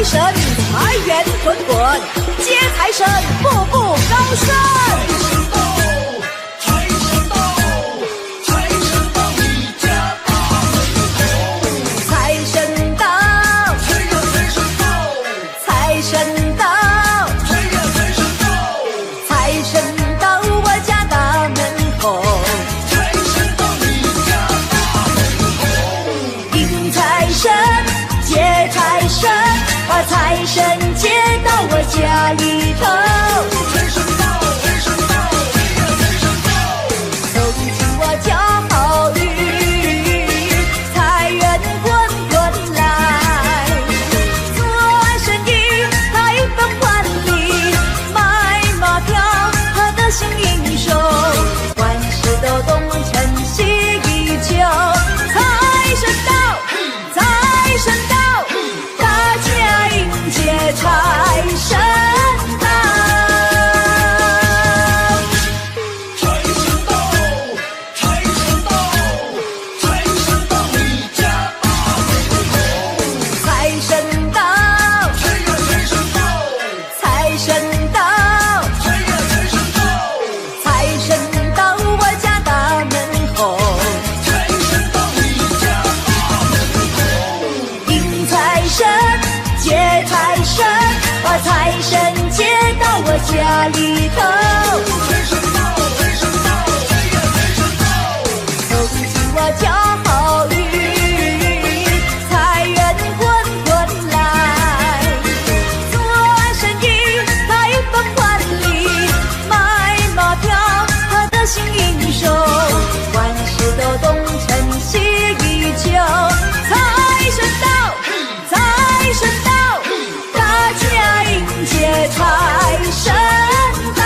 财神，财源滚滚；接财神，步步高升。财神到，财神到，财神到你家大门口。财神到，财呀财神到，财神到，财呀财神到，财神到我家大门口。财神到你家大门口。迎财神，接财神，把财神接到我家里头。财神到，财神到，财呀财神到，走进我家好运，财源滚滚来。做生意开奔万里，买马票他得心应手，万事都东成西依旧。财神到，财神到，大家迎接财神到。财神到，财神到，财神到你家大门口。财神到，财呀财神到，财神到，财呀财神到，财神到我家大门口。财神到你家大门口。迎财神，接财神，把财神接到我家里头。财神到，财神到，财呀财神到，走进我家好运，财源滚滚来。做生意开奔万里，买马票他得心应手，万事都东成西依旧。财神到，财神到，大家迎接财神到。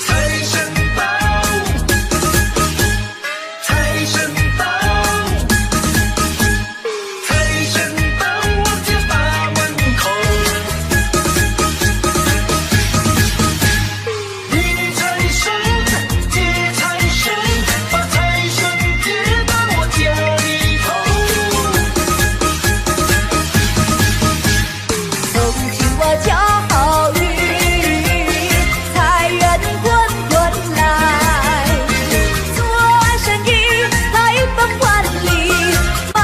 财神到，财神到，财神到我家大门口。迎财神，接财神，把财神接到我家里头。走进我家好运，财源滚滚来。做生意开奔万里，买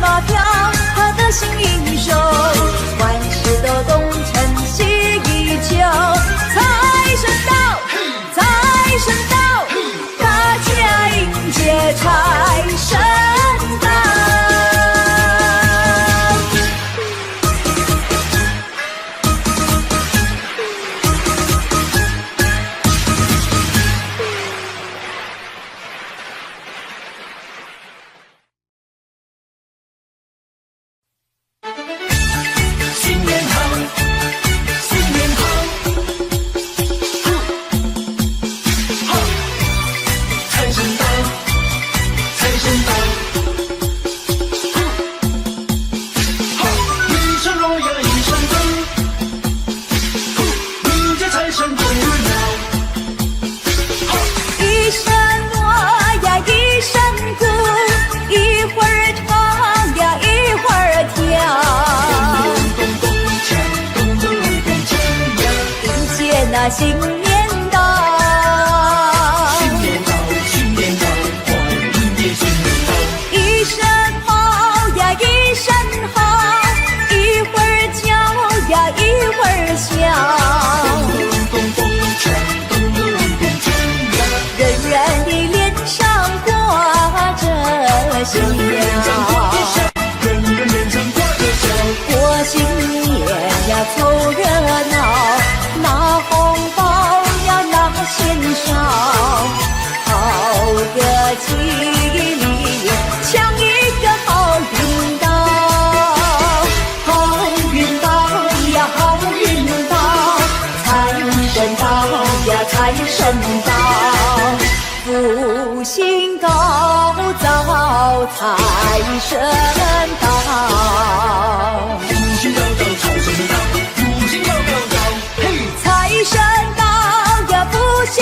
马票他得心应手，万事都东成西依旧。财神到，财神到，大家迎接财神到。新年好，新年好，财神到，财神到，一声锣呀一声钟，迎接财神滚滚来。一声锣呀一声鼓，一会儿唱呀一会儿跳，迎接那新年到。新年到，新年到，欢迎接新年到。一声好呀一声好，一会儿叫呀一会儿笑，人人的脸上挂着笑，人人脸上挂着笑。过新年呀凑热闹，拿红包呀拿钱少，好个吉利，抢一个好运到。好运到呀好运到，财神到呀财神到，福星高照财神到。福星高照财神到，福星高照，嘿！财神到呀福星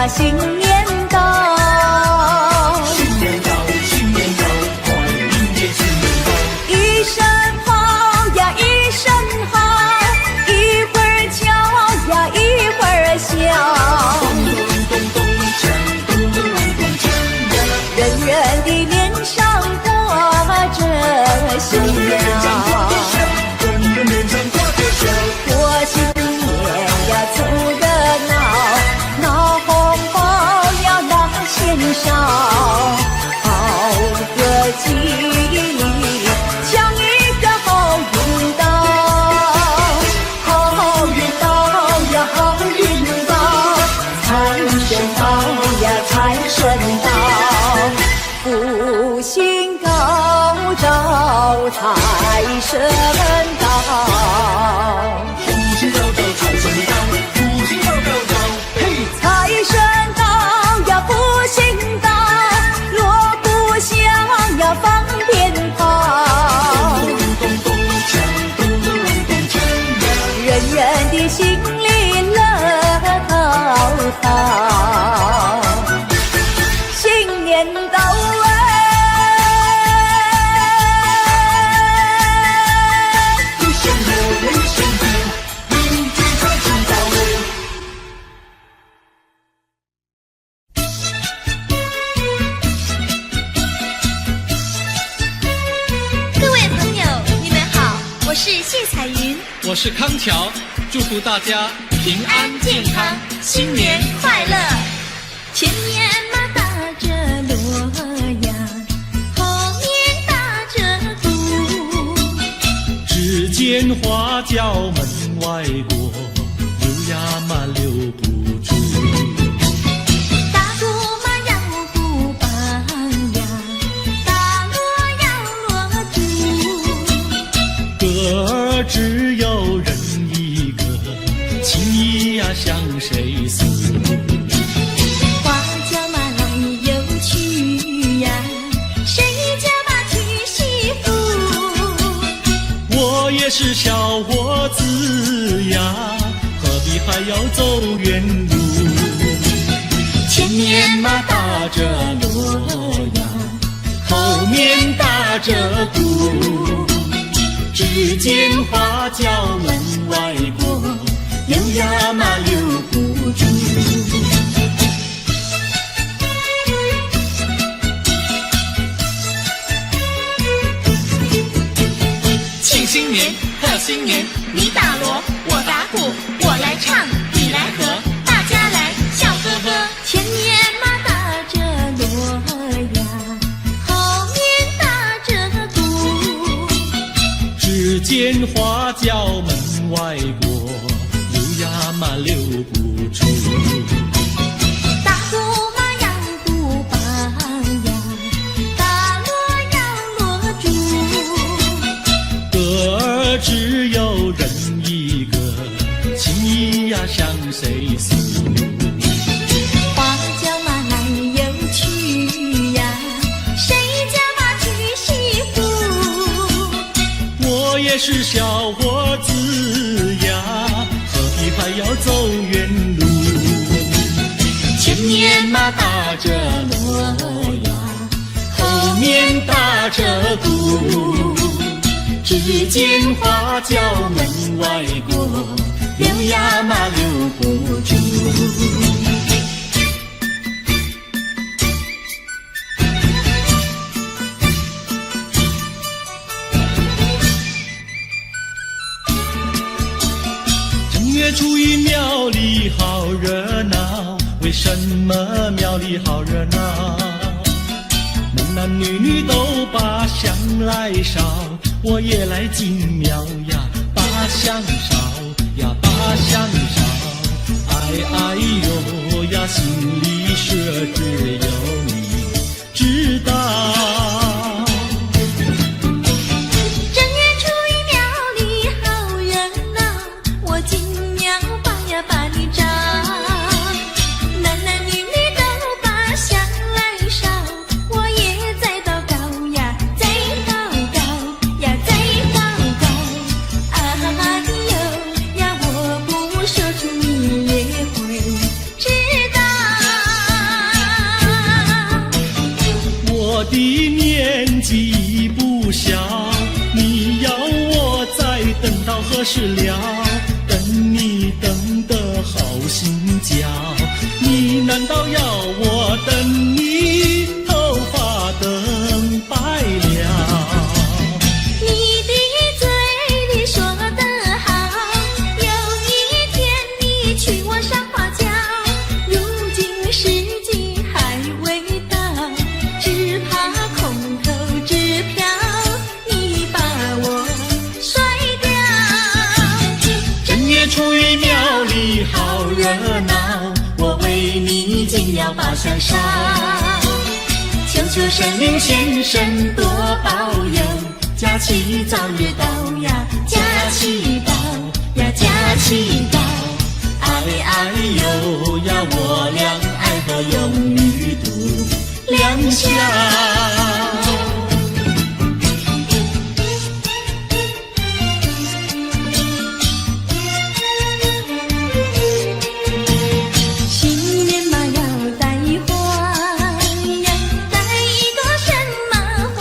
呀，新年到，新年到，新年到，快迎接新年到。一声好呀，一声好，一会儿敲呀，一会儿笑。咚咚咚锵，咚咚咚锵呀，人人的脸上挂着笑，人人脸上挂着笑。过新年呀，凑热闹，拿红包要拿钱少，好个吉利，抢一个好运到，好运到呀，好运到，财神到呀，财神到，福星高照，财神到。福星高照，财神到，福星高照，嘿！财神到呀，福星到，锣鼓响呀，放鞭炮，咚咚咚锵，咚咚咚锵呀，人人的心里乐陶陶。新年到哎，一声锣，一声鼓，迎接财神到。各位朋友，你们好，我是谢彩云，我是康桥，祝福大家平安健康，新年快乐。前面马打着锣呀，后面打着鼓，只见花轿门外过，溜呀嘛溜不住。打鼓嘛要鼓棒呀，打锣要锣珠，歌儿只有人一个，情谊呀向谁诉？花轿嘛来又去呀，谁家嘛娶媳妇？我也是小伙子呀，何必还要走远路？前面嘛打着锣呀，后面打着鼓，只见花轿门外过，溜呀嘛溜不住。庆新年，贺新年，你打锣，我打鼓，我来唱，你来和，大家来笑呵呵。前面嘛打着锣呀，后面打着鼓，只见花轿门外过，溜呀嘛溜不住。打鼓嘛要鼓棒呀，打锣要锣珠，歌儿只有人一个，情谊呀向谁诉？花轿嘛来又去呀，谁家嘛娶媳妇？我也是小伙子呀，何必还要走远路？前面嘛打着锣呀，后面打着鼓，只见花轿门外过，溜呀嘛溜不住。正月初一庙里好热闹，为什么庙里好热闹？男男女女都把香来烧，我也来进庙呀，把香烧呀，把香烧。哎哎呦呀，心里说只有你知道。正月初一庙里好热闹，我进庙把呀把你找，男男女女都把香来烧，我也在祷告呀，在祷告呀，在祷告。哎呦呀，我不说出你也会知道。何时了？等你等得好心焦，你难道要我等你头发等白了？你的嘴里说得好，有一天你娶我上花轿，如今时机还未到，只怕空头支票你把我甩掉。正月初一庙里好热闹，我为你紧要把香烧，求求神灵先生多保佑，假期早日到呀，假期到呀，假期到，哎哎呦呀，我俩爱河永远度良宵。新年嘛要带花呀，带一朵什么花？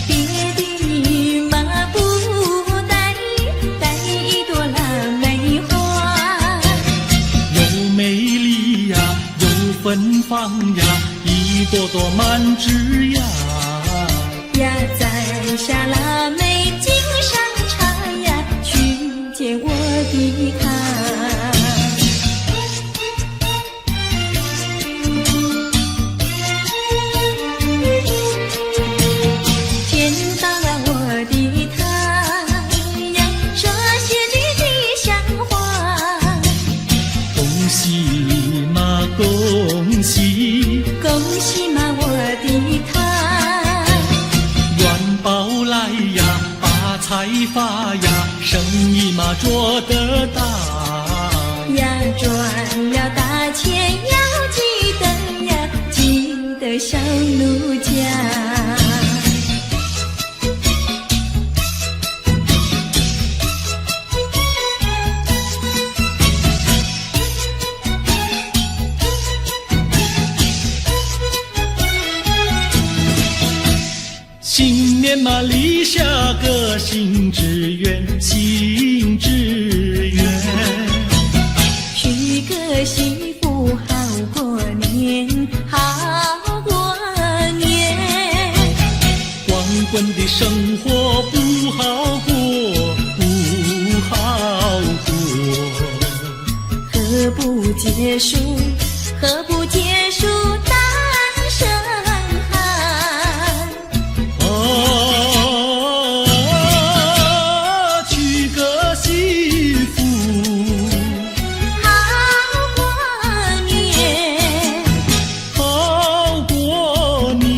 别的嘛不带，带一朵腊梅花。又美丽呀，又芬芳呀，一朵朵满枝呀。呀，摘下腊梅敬上茶呀，去见我的他。见到了我的他呀，说些句吉祥话，恭喜嘛恭喜，恭喜嘛我的他，元宝来呀，发财发呀，生意嘛做得大。呀赚了大钱要记得呀，记得小奴家。新年嘛立下个新志愿，新志愿。娶个媳妇好过年，好过年。光棍的生活不好过，不好过。何不结束，何不结束单身汉？娶个媳妇好过年，好过年。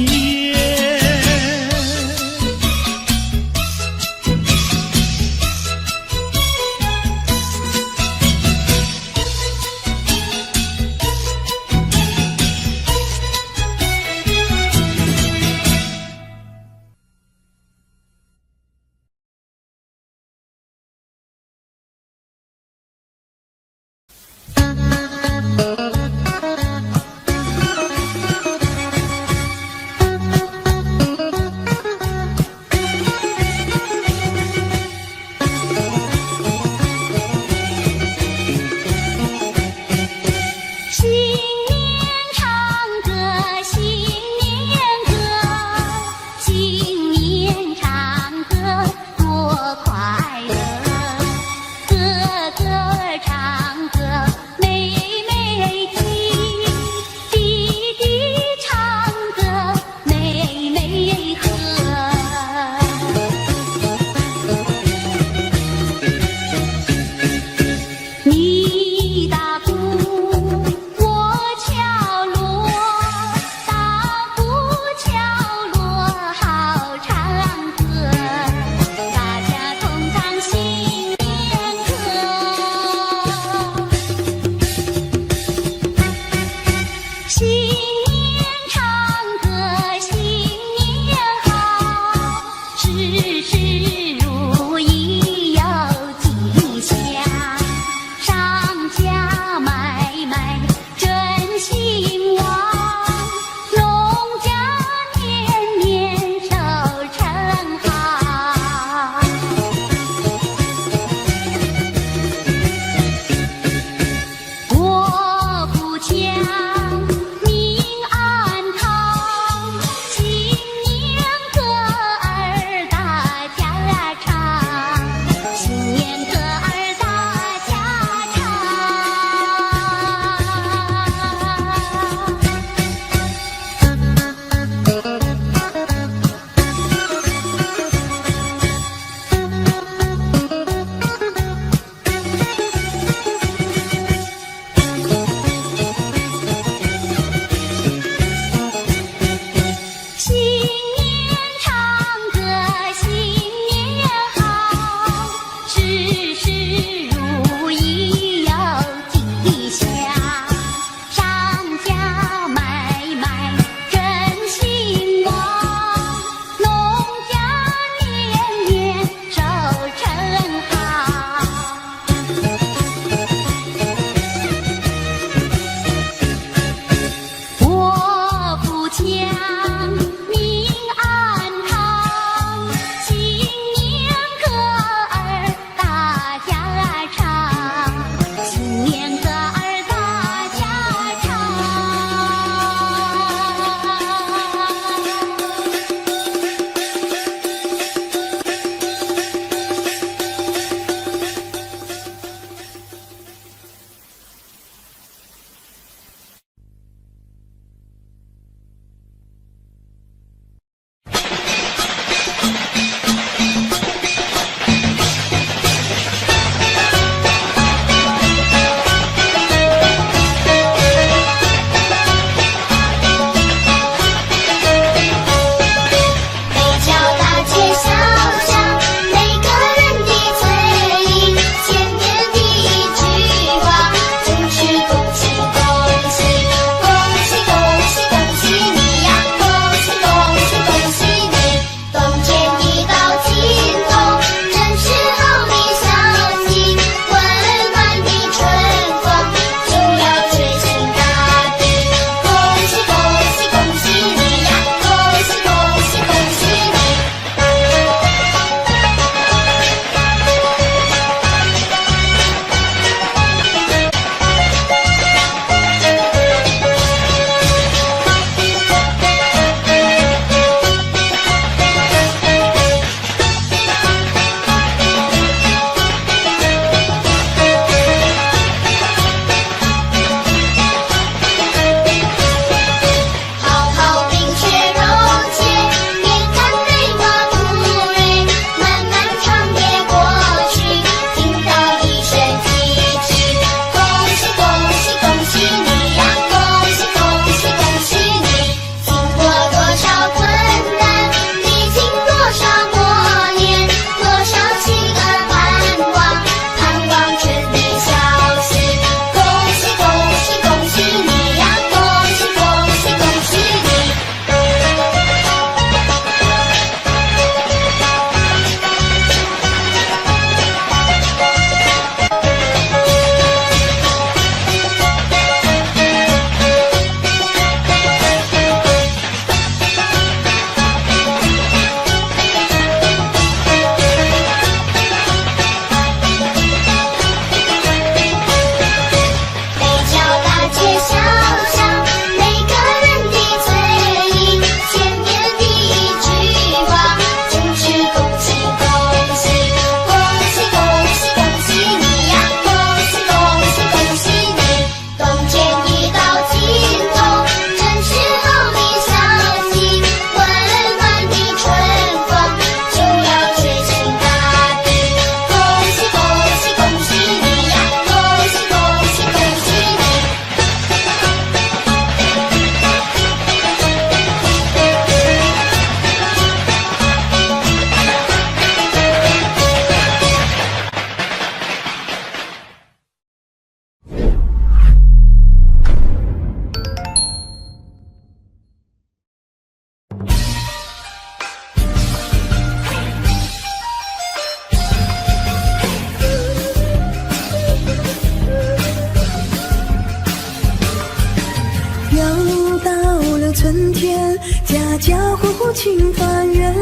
天，家家户户庆团圆。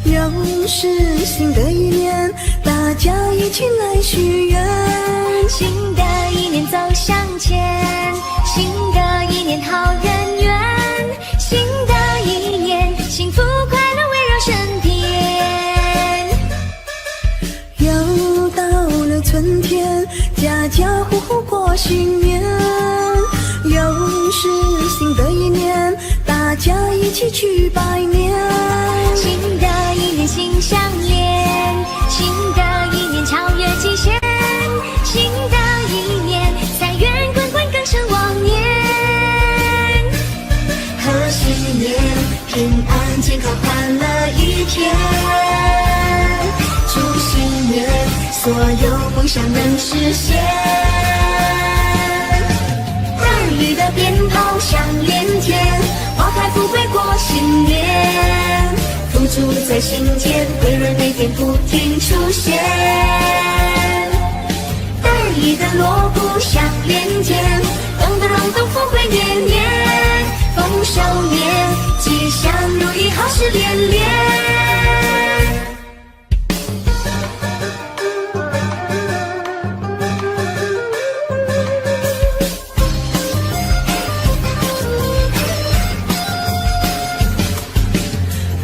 又是新的一年，大家一起来许愿。新的一年走向前，新的一年好人缘，新的一年幸福快乐围绕身边。又到了春天，家家户户过新年。又是新的一年，大家一起去拜年。新的一年心相连，新的一年超越极限，新的一年财源滚滚更胜往年。贺新年，平安健康欢乐一天。祝新年，所有梦想能实现。大雨的鞭炮响连天，花开富贵过新年。福珠在心间，贵人每天不停出现。得意的锣鼓响连天，咚咚咚咚，富贵年年，丰收年，吉祥如意，好事连连。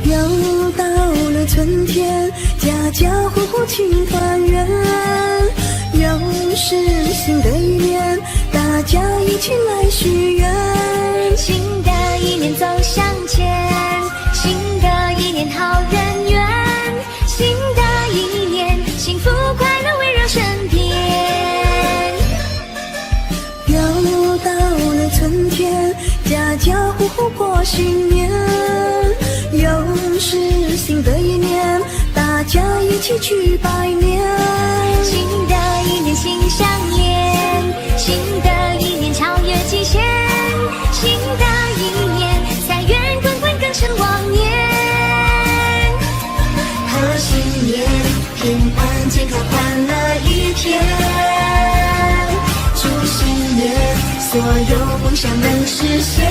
又到了春天，家家户户庆团圆。又是新的一年，大家一起来许愿。新的一年走向前，新的一年好人缘，新的一年幸福快乐围绕身边。又到了春天，家家户户过新年。又是新的一年，大家一起去拜年。新的一年心相连，新的一年超越极限，新的一年财源滚滚更胜往年。贺新年，平安健康欢乐一天。祝新年，所有梦想能实现。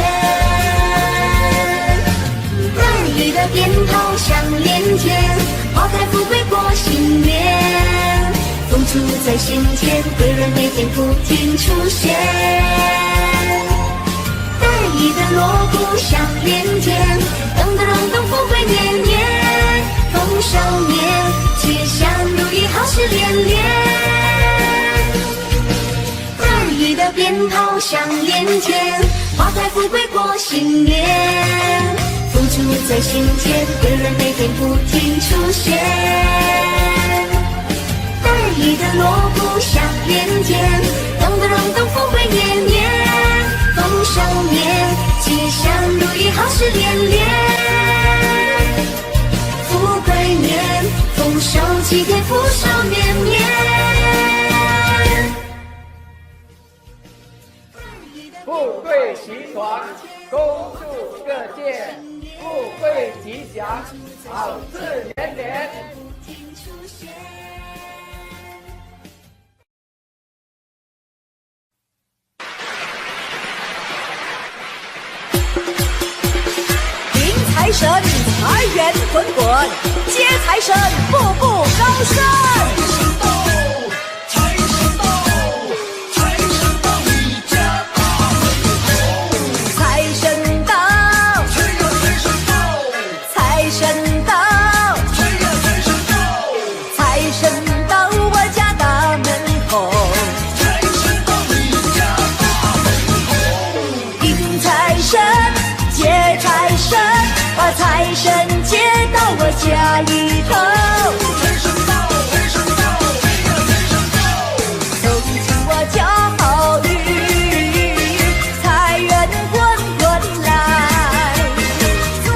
大雨的鞭炮响连天，花开富贵过新年。风烛在心间，贵人每天不停出现。得意的锣鼓响连天，咚咚咚咚，富贵年年，丰收年，吉祥如意，好事连连。得意的鞭炮响连天，花开富贵过新年。福珠在心间，贵人每天不停出现。得意的锣鼓响连天，咚咚咚咚，富贵年年，丰收年，吉祥如意，好事连连。富贵年，丰收齐天，福寿绵绵。富贵齐传，恭祝各界富贵吉祥，好事连连。迎财神，财源滚滚；接财神，步步高升。财神到，财神到你家大门口。财神到，财呀财神到，财神到，财呀财神到，财神到我家大门口。财神到你家大门口。迎财神，接财神，把财神接到我家里头。财神到，财神到，财呀财神到，走进我家好运，财源滚滚来。做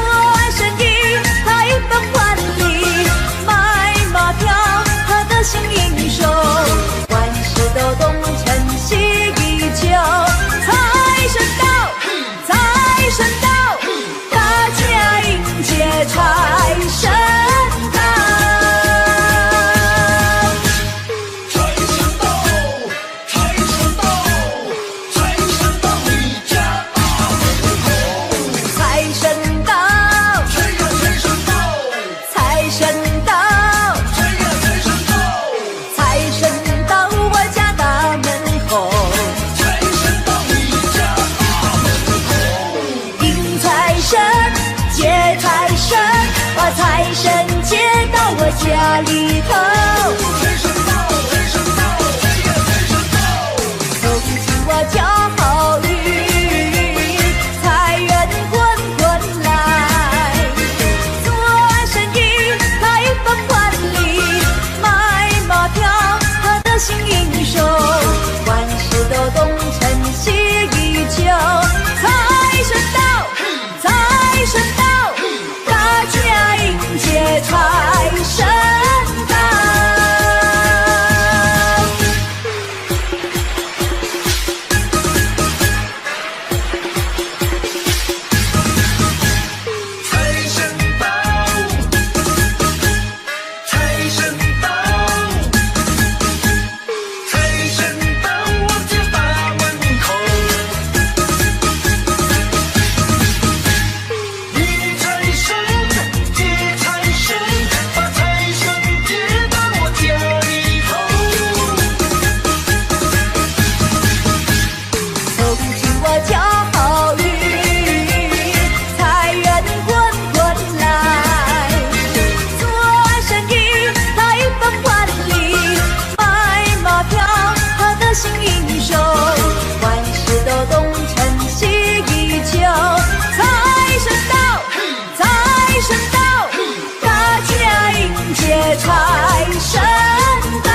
生意开奔万里，买马票他得享应手，万事都东成西一旧。财神到，财神到，大家迎接财神到。家里头。财神到，财神到，哎呀，财神到！恭喜我交好运，财源滚滚来，做生意开放万里，买马票得心应手，万事都东成西依旧。财神到，财神到，大家迎接财神到。财神到，财神到，财神到我家大门口。迎财神，接财神，把财神接到我家里头。恭喜我交好运，财源滚滚来，做生意开放万里，买马票得心应手，万事都东成西依旧。财神到，财神到，大家迎接财神到。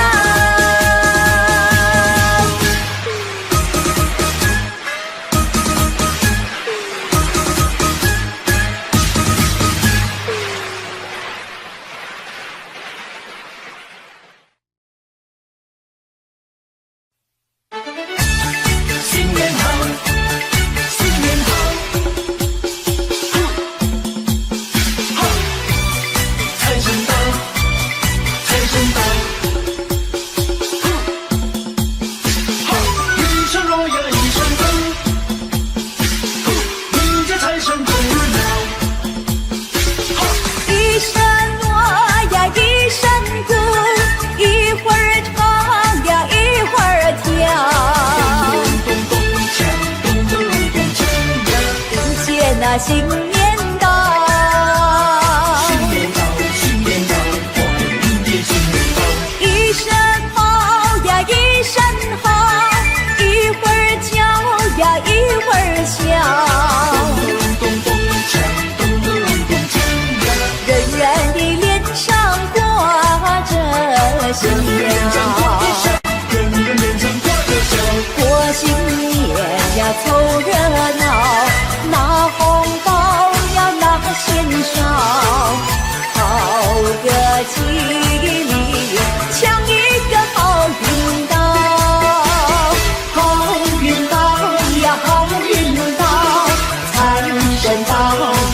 新年好，新年好，哈！财神到，财神到，哈！一声锣呀一声鼓，迎接财神进门了。哈！一声锣呀一声鼓，一会儿唱呀一会儿跳，咚咚锵，咚咚咚锵呀！迎接那新年到。新年到，新年到，欢迎接新年到。一声好呀一声好，一会儿叫呀一会儿笑，咚咚锵，咚咚咚锵呀！人人的脸上挂着笑。人人脸上挂着笑。过新年呀凑热闹，拿红包要拿钱少，好个吉利，抢一个好运到，好运到呀好运到，财神到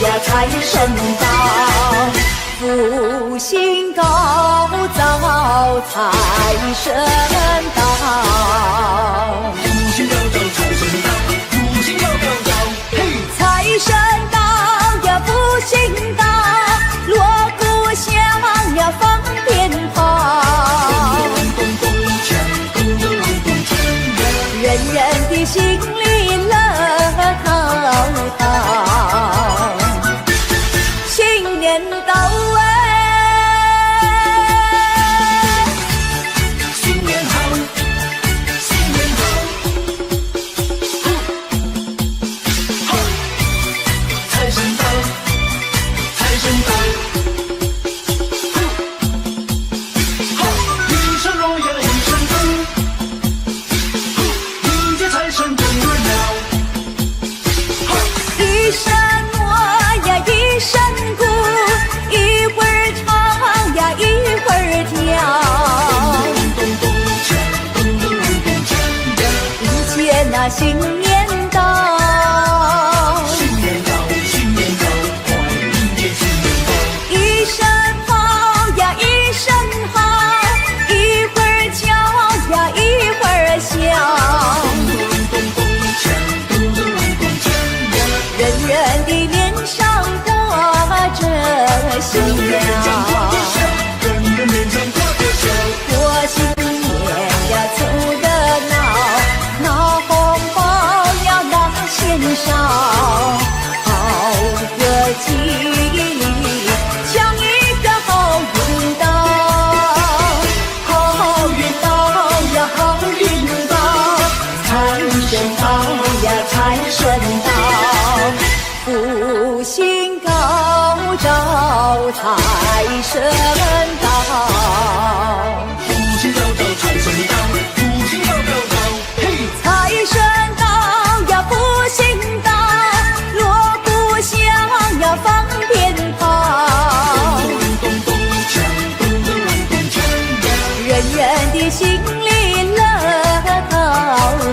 呀财神到，福星高照财神到。福星高照，财神到，福星高照，嘿！财神到呀，福星到，锣鼓响呀，放鞭炮，咚咚锵，咚咚咚锵呀！人人的心里乐陶陶。新年到哎，新年好，新年好，哈！财神到，财神到，哈！一声锣呀一声鼓，迎接财神进门了。哈！一声锣呀一声鼓，一会儿唱呀一会儿跳，咚咚锵，咚咚咚锵呀！迎接那新年到。新年到，新年到，欢迎接新年到。一声好呀一声好，一会儿叫呀一会儿笑，咚咚锵，咚咚咚锵呀！人人的脸上挂着笑。人人脸上挂着笑。过新年呀凑热闹，拿红包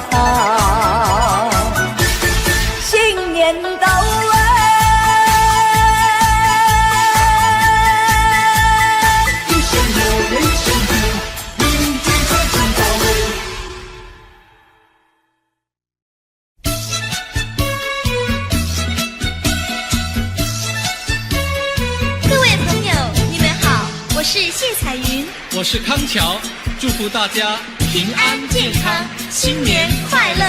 他。新年到一生有人生病，明天财神到位。各位朋友，你们好，我是谢彩云，我是康桥，祝福大家平安健康，新年快乐。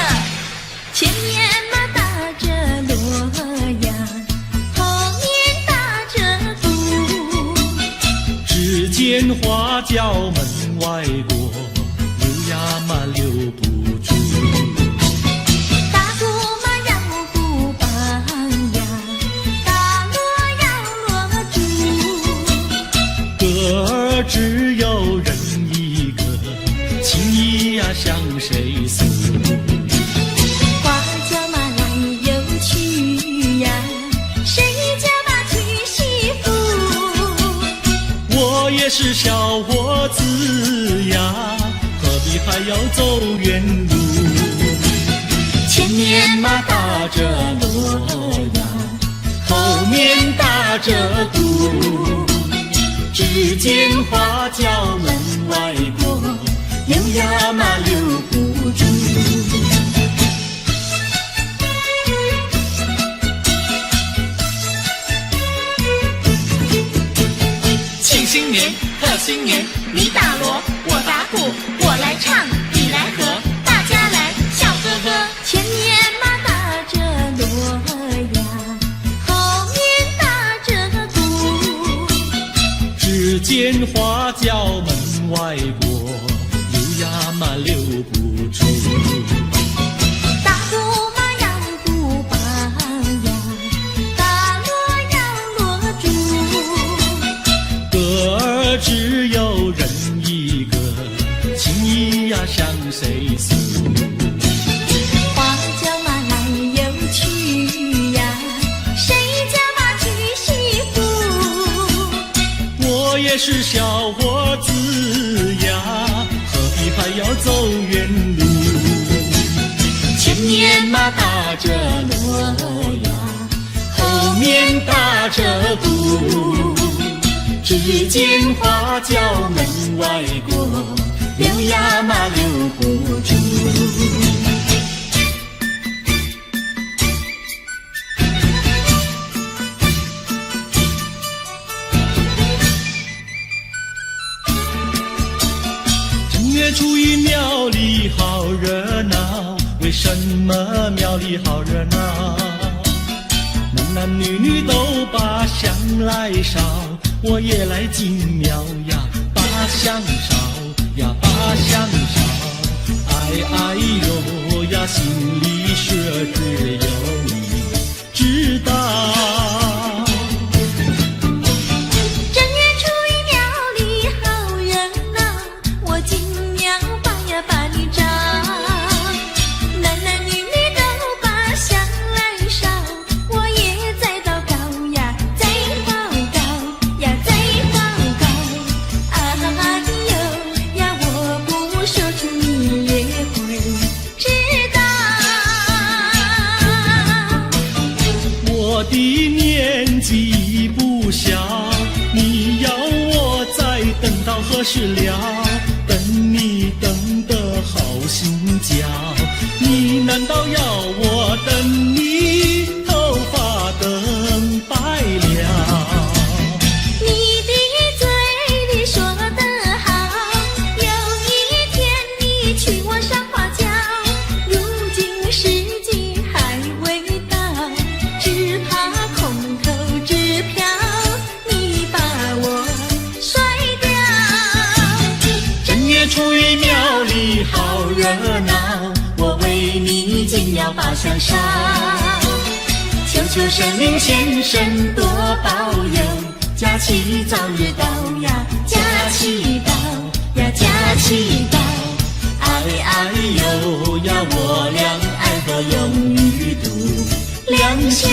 前面马打着锣呀，后面打着鼓，只见花轿门外过，溜呀嘛溜不住。打鼓嘛要鼓棒呀，打锣要锣珠。歌儿只有人一个，情谊呀向谁诉？花轿嘛来又去呀，谁家嘛娶媳妇？我也是小伙子呀，何必还要走远路？前面嘛打着锣呀，后面打着鼓，只见花轿门外过，溜呀嘛溜不住。庆新年，贺新年，你打锣，我打鼓，我来唱，你来和，大家来笑呵呵。前面嘛打着锣呀，后面打着鼓，只见花轿门外过，溜呀嘛溜不住。打鼓嘛要鼓棒呀，打锣要锣珠。歌儿只有人一个，情谊呀向谁诉？花轿嘛来又去呀，谁家嘛娶媳妇？我也是小伙子呀，何必还要走远路？前面嘛打着锣呀，后面打着鼓，只见花轿门外过，溜呀嘛溜不住。正月初一庙里好热闹，为什么庙里好热闹？男男女女都把香来烧，我也来进庙呀，把香烧呀，把香烧。哎哎呦呀，心里说只有你知道。正月初一庙里好热闹，我进庙把呀把你找，男男女女都把香来烧，我也在祷告呀，在祷告呀，在祷告。哎呦呀，我不说出你也会知道。我的年纪不小，你要我再等到何时了？等你等得好心焦，你难道要我等你头发等白了？你的嘴里说得好，有一天你娶我上花轿，如今时机还未到，只怕空头支票你把我甩掉。正月初一庙里好热闹，我为你进庙把香烧，求求神灵先生多保佑，假期早日到呀，假期到呀，假期到。哎哎呦呀，我俩爱河永远度良宵。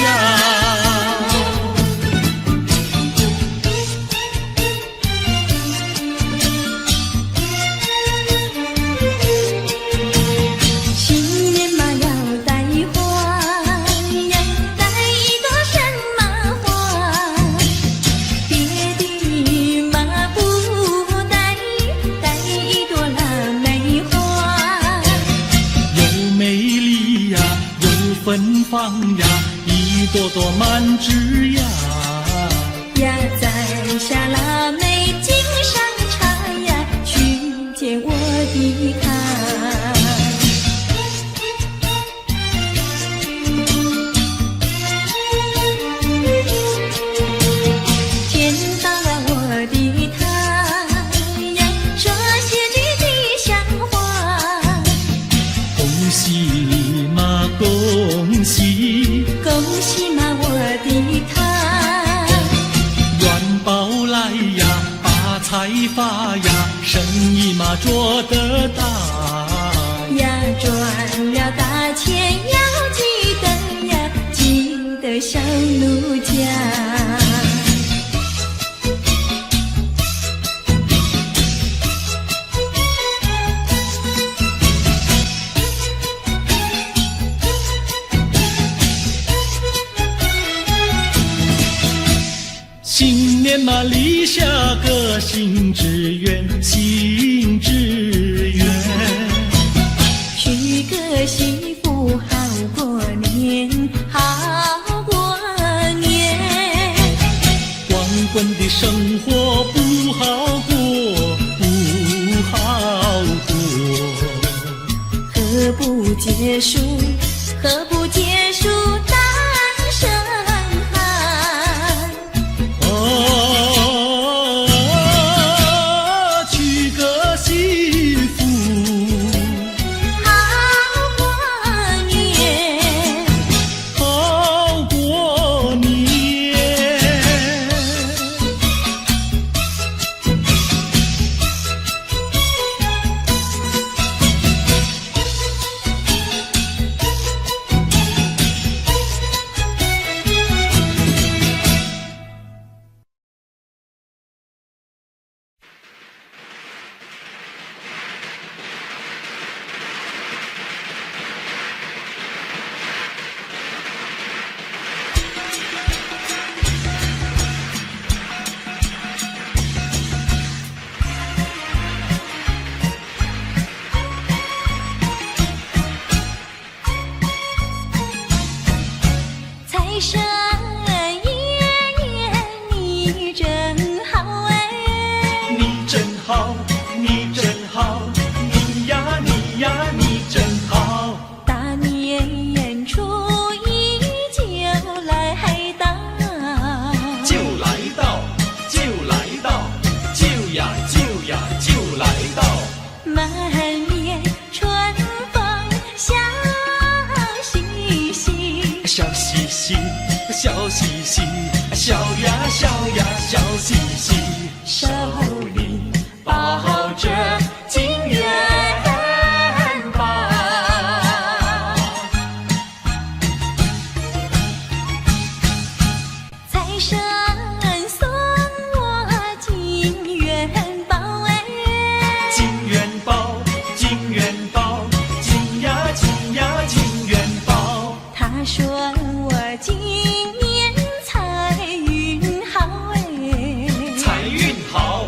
新芬芳呀，一朵朵满枝芽。呀，在下腊梅井上茶呀，去见我的他。见到了我的他呀，说些句吉祥话。恭喜嘛，恭喜，恭喜嘛，我的他。元宝来呀，发财发呀，生意嘛做得大。呀，赚了大钱要记得呀，记得小奴家。新年嘛，立下个新志愿，新志愿。娶个媳妇好过年，好过年。光棍的生活不好过，不好过。何不结束？何不结束单身汉？娶个媳妇好过年，好过年。财神爷爷你真好哎，你真好，你真好，你呀你呀你真好。大年初一就来到，就来到，就来到，就呀就呀就来到。满面春风笑嘻嘻，笑嘻嘻，笑嘻嘻，笑呀笑呀笑嘻嘻。手里抱着金元宝。财神送我金元宝哎，金元宝，金元宝，金呀金呀金元宝。他说我今年财运好哎，财运好，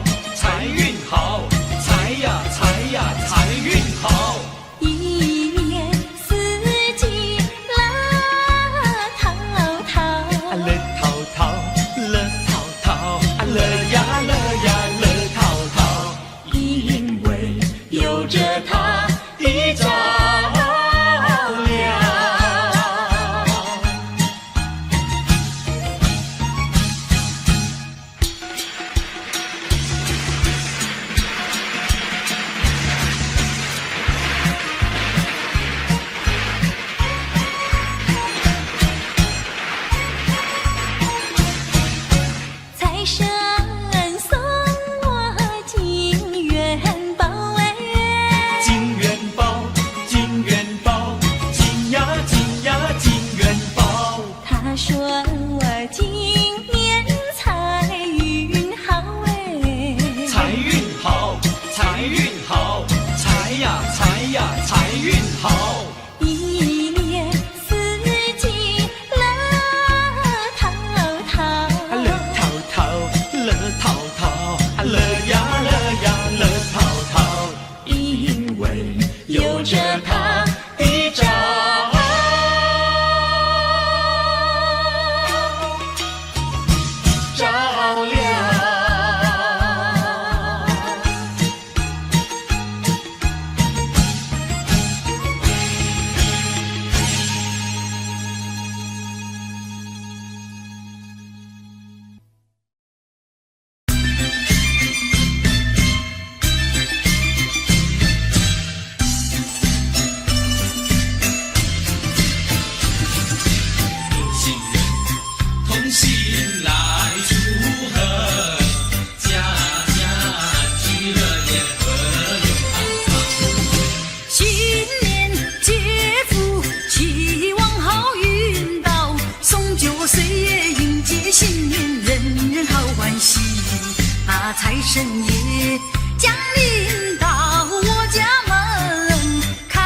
财神爷降临到我家门，开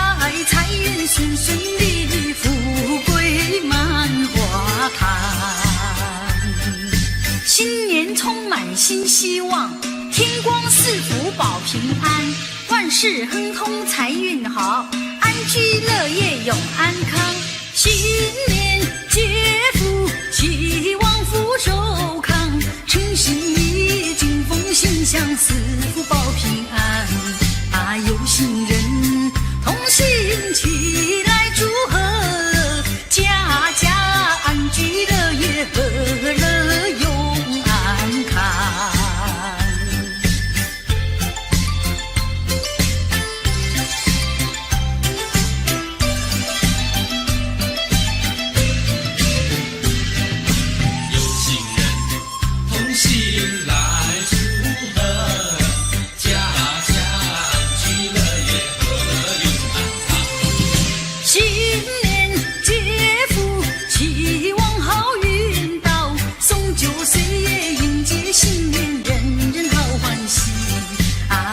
财运顺顺利利，富贵满花坛。新年充满新希望，天光赐福保平安，万事亨通财运好，安居乐业永安康。新年接福，希望福寿康，诚心意敬奉心香，赐福保平安。有心人同心齐来祝贺，家家安居乐业，和乐永安康。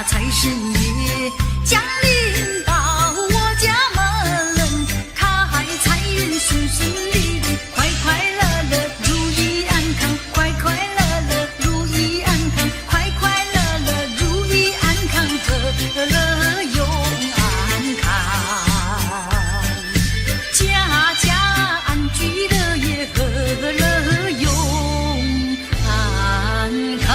财神爷降临到我家门，开财运顺顺利利，快快乐乐如意安康，快快乐乐如意安康，快快乐乐如意安康，和乐永安康。家家安居乐业，和乐永安康。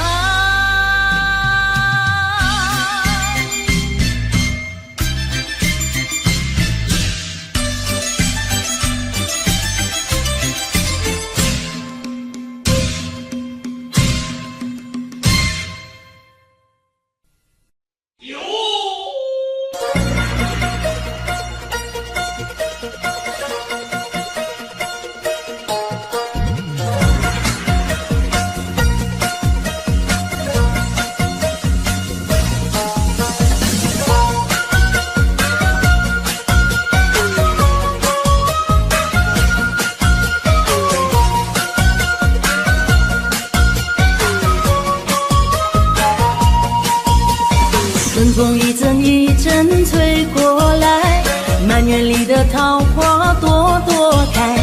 春风一阵一阵吹过来，满园里的桃花朵朵开，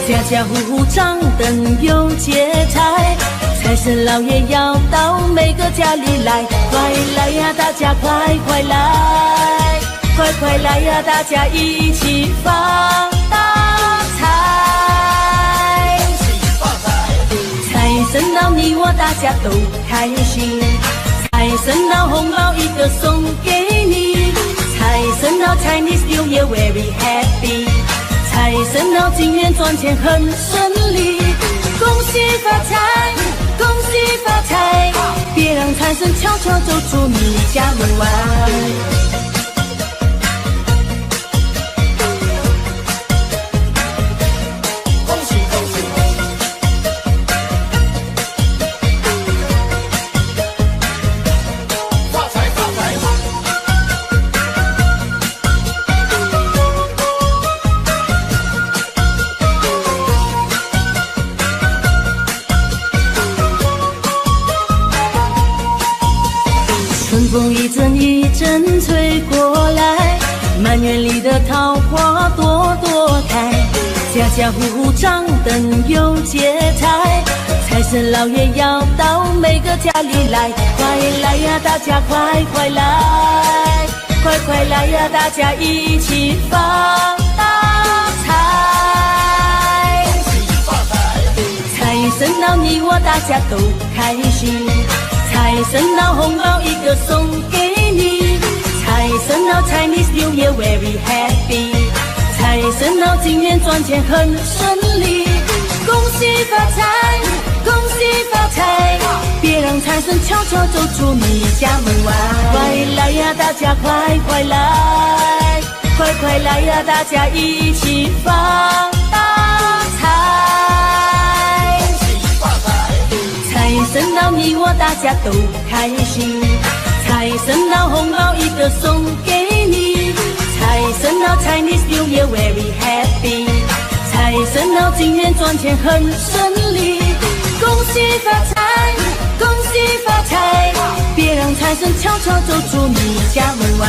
家家户户张灯有节彩，财神老爷要到每个家里来，快来呀大家快快来，快快来呀大家一起发大财，财神到你我大家都开心，财神到红包一个送给你，财神到 Chinese New Year very happy， 财神到今年赚钱很顺利，恭喜发财，恭喜发财，别让财神悄悄走出你家门外。春风一阵一阵吹过来，满园里的桃花朵朵开，家家户户张灯有节彩，财神老爷要到每个家里来，快来呀大家快快来，快快来呀大家一起发大财，财神到你我大家都开心，财神到红包一个送给你，财神到 Chinese New Year very happy， 财神到今年赚钱很顺利，恭喜发财，恭喜发财，别让财神悄悄走出你家门外，快来呀大家快快来，快快来呀大家一起发大财，财神到你我大家都开心，财神到红包一个送给你，财神到 Chinese New Year very happy， 财神到今年赚钱很顺利，恭喜发财，恭喜发财，别让财神悄悄走出你家门外。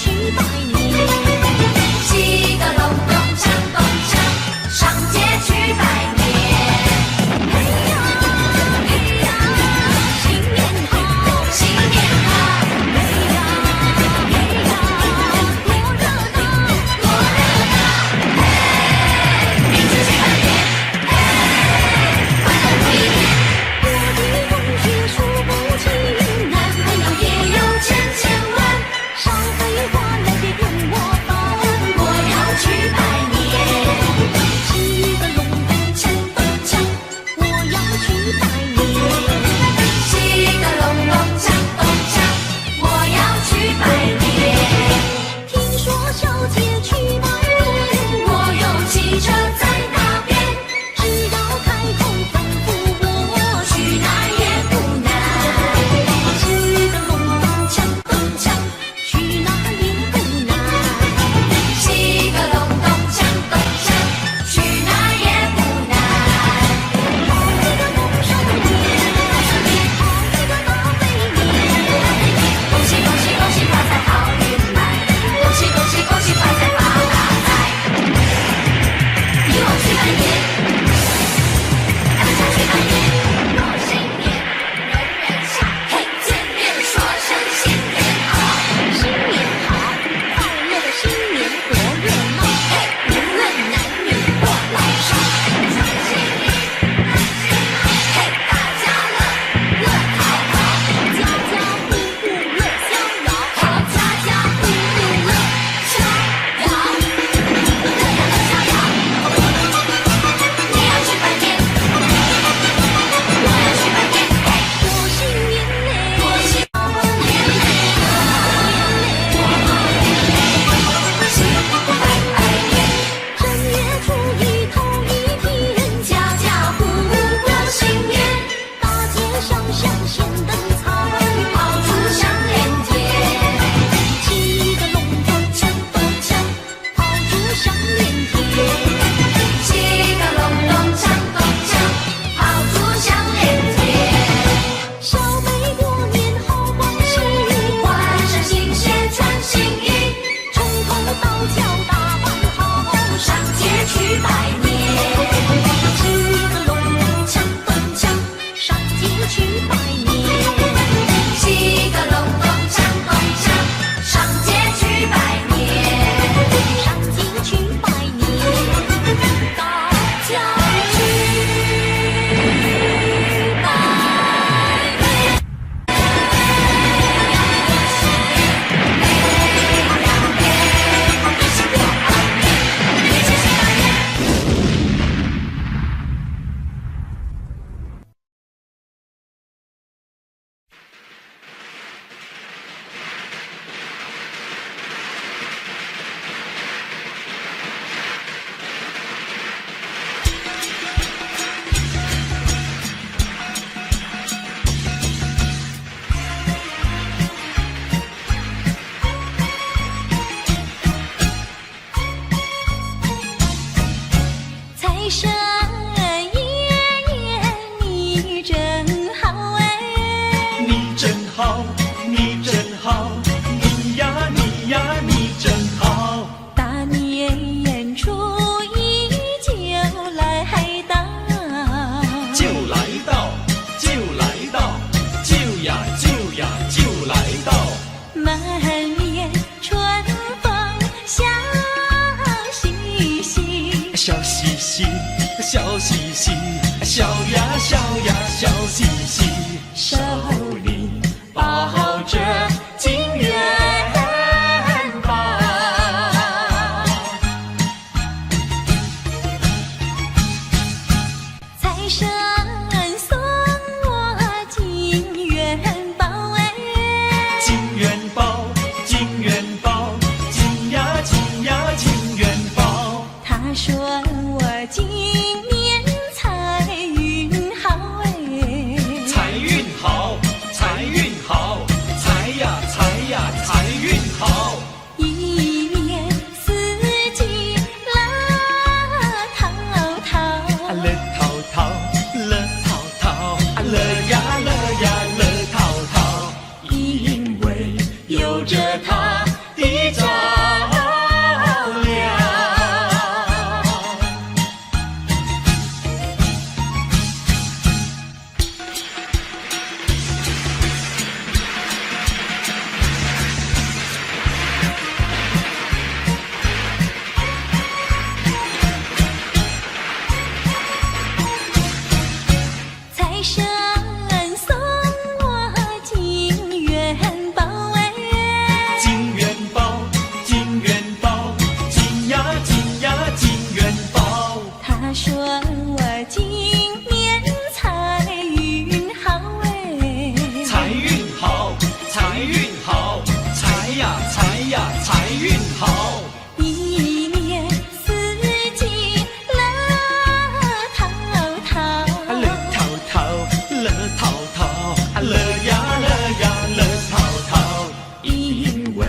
去拜年。七个隆咚锵咚锵，上街去拜年。嘿呀嘿呀，新年好，新年好，嘿呀嘿呀，多热闹，多热闹！嘿，一起去拜年，嘿，快乐如一年。我的同学数不清，男朋友也有千千万，少废话，来别跟我烦。我要去拜年。七个隆咚锵咚锵，我要去拜年。七个隆咚锵咚锵，我要去拜年。听说小姐去拜年，我有汽车在那边，只要开口吩咐我，去哪儿也不难。七个隆咚锵咚锵，去哪儿也不难。七个隆咚锵咚锵，去哪儿也不难。好几个丰收年，好几个大肥年。恭喜恭喜恭喜发财好运来，恭喜恭喜恭喜发财发大财。你我去拜年，大家去拜年，过新年，人人笑，嘿，见面说声新年好。新年好，快乐的新年多热闹。嘿，无论男女或老少，恭喜你，恭喜你，嘿，大家乐乐淘淘，家家户户乐逍遥，好，家家户户乐逍遥，乐呀乐逍遥。你要去拜年，我要去拜年，嘿，过新年嘞，过新年嘞，新拜拜年，正月初一头一天，家家户户过新年，大街上香鲜灯彩，炮竹响连天。七个隆咚锵咚锵，炮竹响连天。七个隆咚锵咚锵，炮竹响连天。小妹过年好欢喜，换上新鞋穿新衣，从头到脚打扮好，上街去拜年。七个隆咚锵咚锵，上街去拜年。七个隆咚锵咚锵，上街去拜年。上街去拜年，大家去拜年。财神爷爷，你真好哎！你真好，你真好，你呀你呀你真好。大年初一就来到，就来到，就来到，就呀就呀就来到。满面春风笑嘻嘻，笑嘻嘻，笑嘻嘻，笑呀笑呀笑嘻嘻，手里抱着金元宝。财神送我金元宝哎！金元宝，金元宝，金呀金呀金元宝。他说我今年财运好哎，财运好，财运好，财呀财呀财运好。一年四季乐淘淘，乐淘淘，乐淘淘，乐呀乐呀乐淘淘。因为有着它，的照亮。财神送我金元宝哎，金元宝，金元宝，金呀金呀金元宝。他说我今年财运好哎，财运好，财运好，财呀财呀财运好。一年四季乐淘淘，乐淘淘，乐淘淘，乐呀乐呀乐淘淘，因为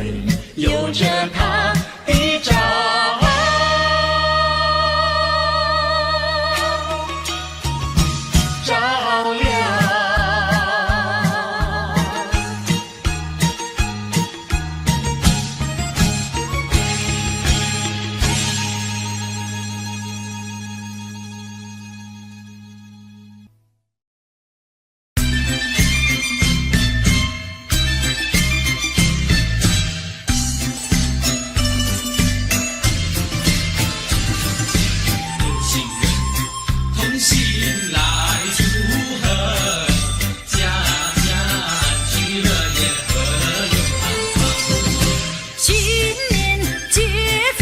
有着它的照亮。有情人同心来祝贺，家家安居乐业和永安康。新年接福，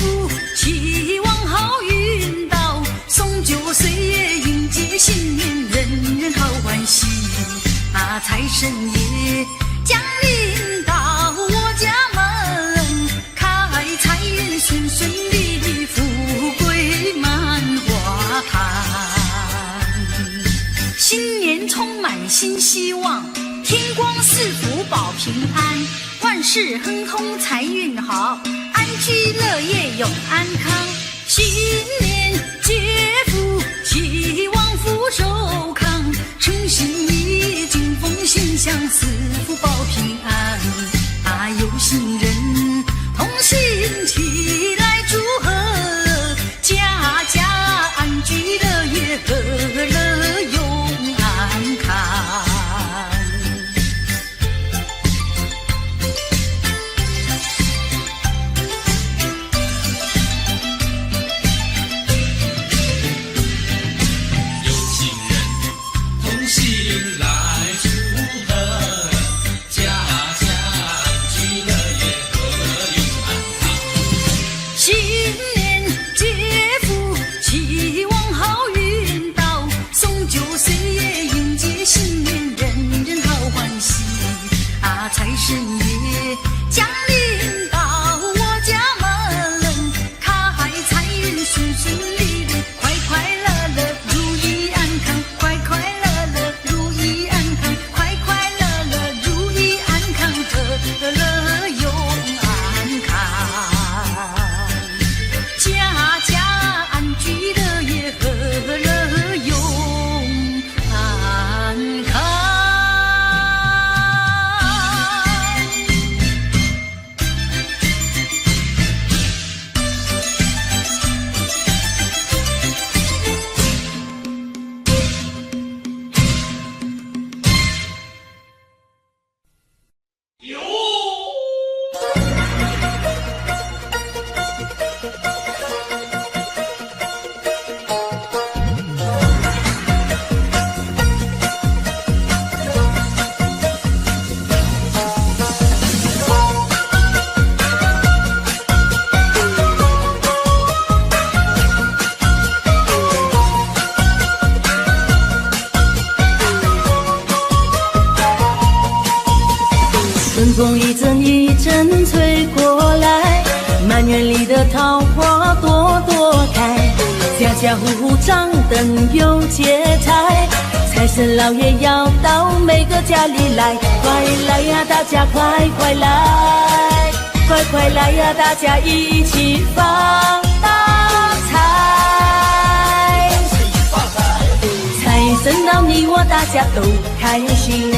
希望好运到，送酒岁月迎接新年，人人好欢喜。啊，财神爷降临到我家门，开财运顺顺利利，富贵满花坛。新年充满新希望，天光赐福保平安，万事亨通财运好，安居乐业永安康。新年接福，希望福寿康，诚心意金风心想，赐福保平安。啊，有心人同心齐来祝贺，家家安居乐业和乐永安康。有情人同心来祝贺，家家安居乐业和永安康。新年接福，希望好运到，送酒岁月迎接新年，人人好欢喜。啊，财神爷降临到我家门，开财运顺顺利利，快快乐乐如意安康，快快乐乐如意安康，快快乐乐如意安康，和乐永安康。家家安居乐业和乐永安康。春风一阵一阵吹过来，满园里的桃花朵朵开，家家户户张灯有节彩，财神老爷要到每个家里来，快来呀，大家快快来，快快来呀，大家一起发大财。财神到你我大家都开心，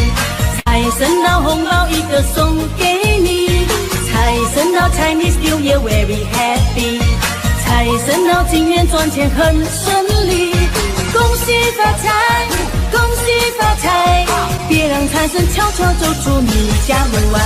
财神到红包一个送给你，财神到财 Chinese New Year very happy， 财神到金元赚钱很顺利，恭喜发财，恭喜发财，别让财神悄悄走出你家门外。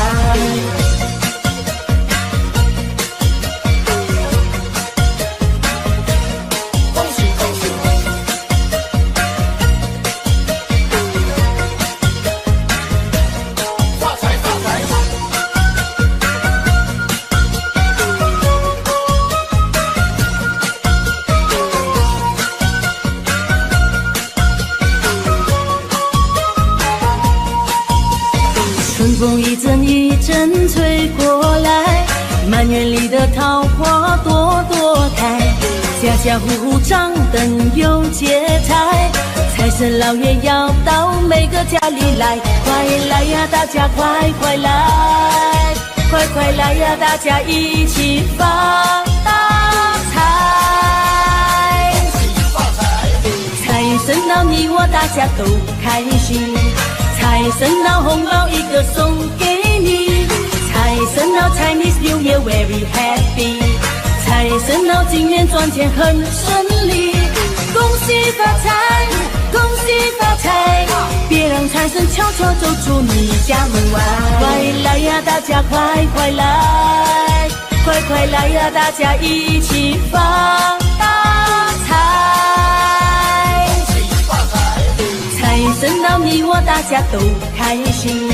春风一阵一阵吹过来，满园里的桃花朵朵开，家家户户张灯有节彩，财神老爷要到每个家里来，快来呀，大家快快来，快快来呀，大家一起发大财，财神到你我大家都开心，财神到红包一个送给你，财神到 Chinese New Year very happy， 财神到金元赚钱很顺利，恭喜发财，恭喜发财，别让财神悄悄走出你家门外，快来呀，大家快快来，快快来呀，大家一起发大财，财神到你我大家都开心，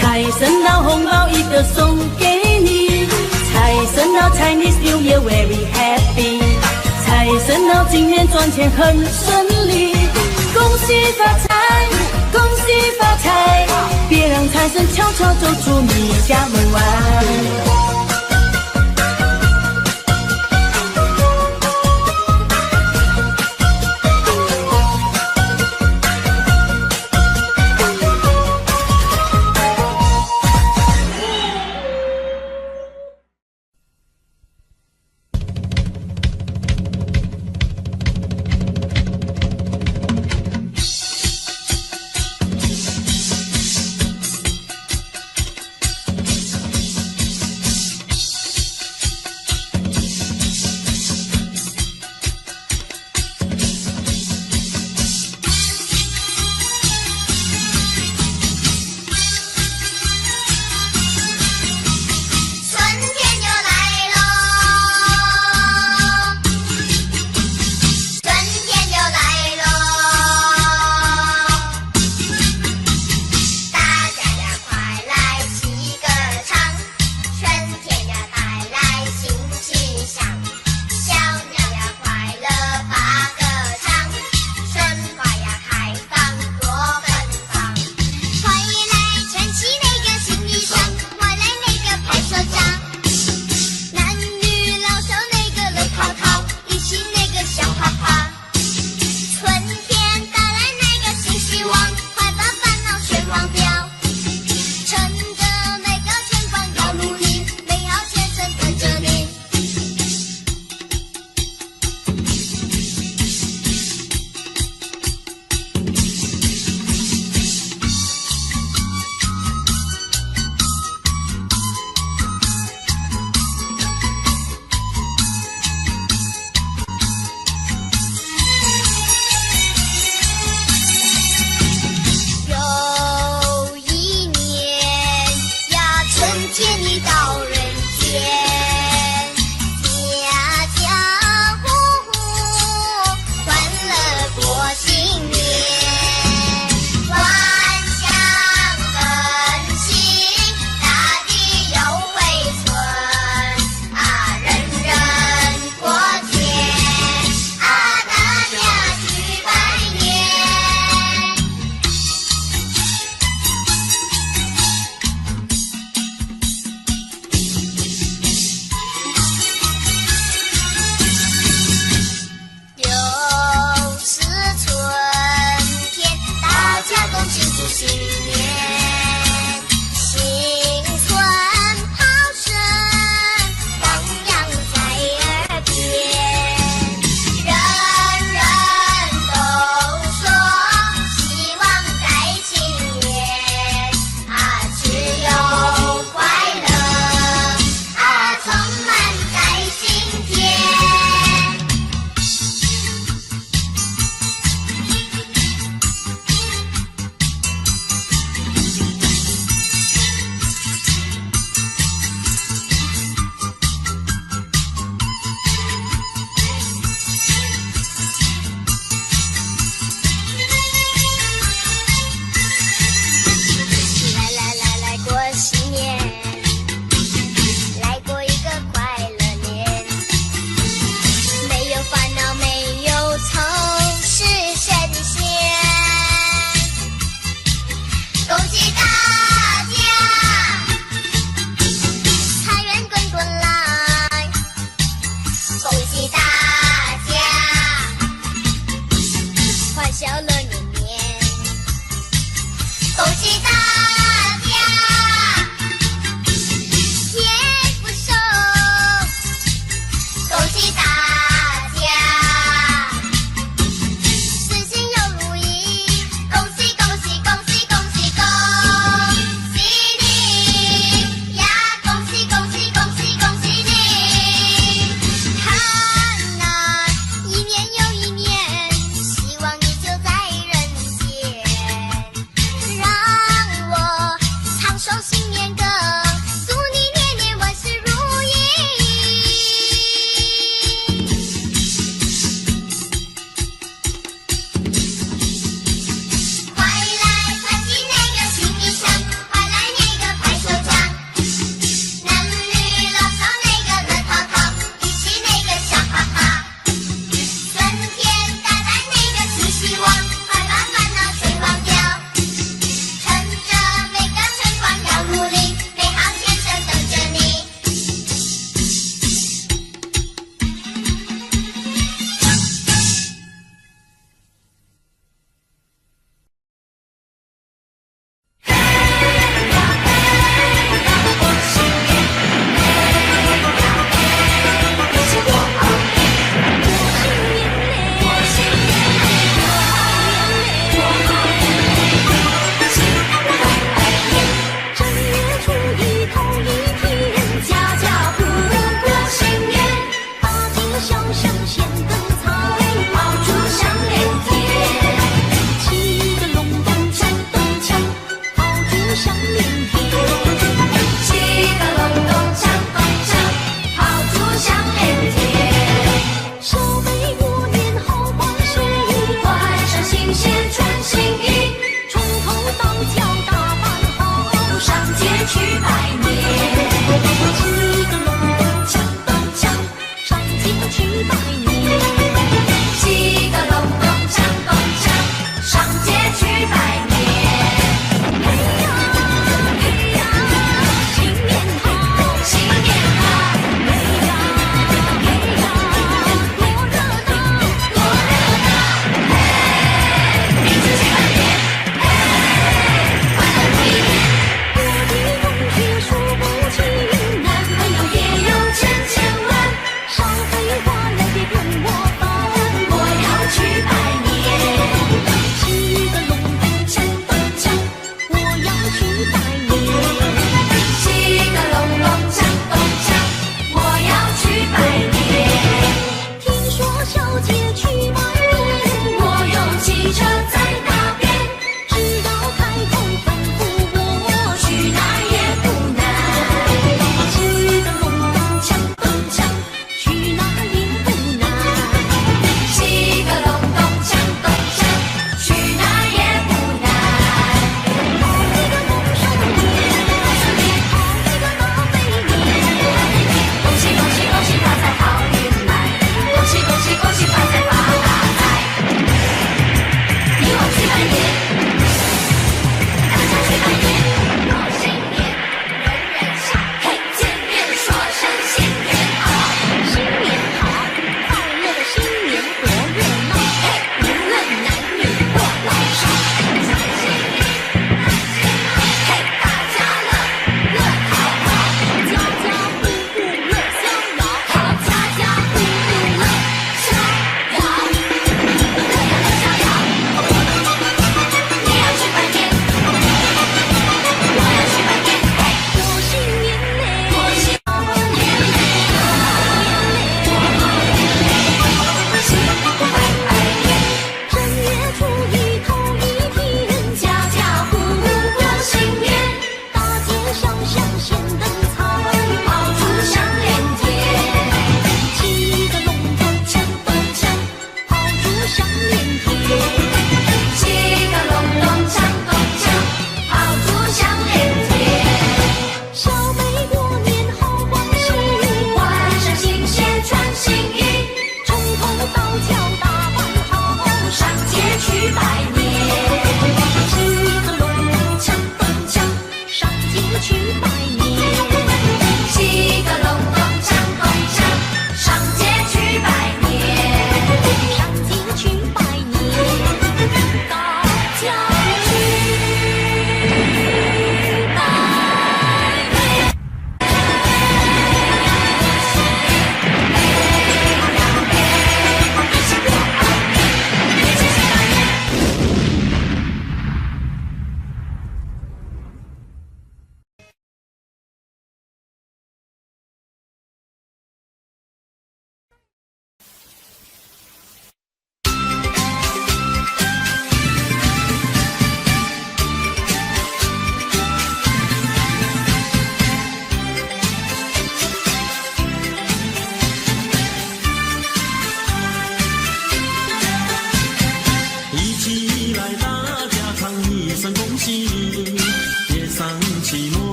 财神到红包一个送给你，财神到 Chinese New Year very happy， 财神到金元赚钱很顺利，恭喜发财，恭喜发财，别让财神悄悄走出你家门外。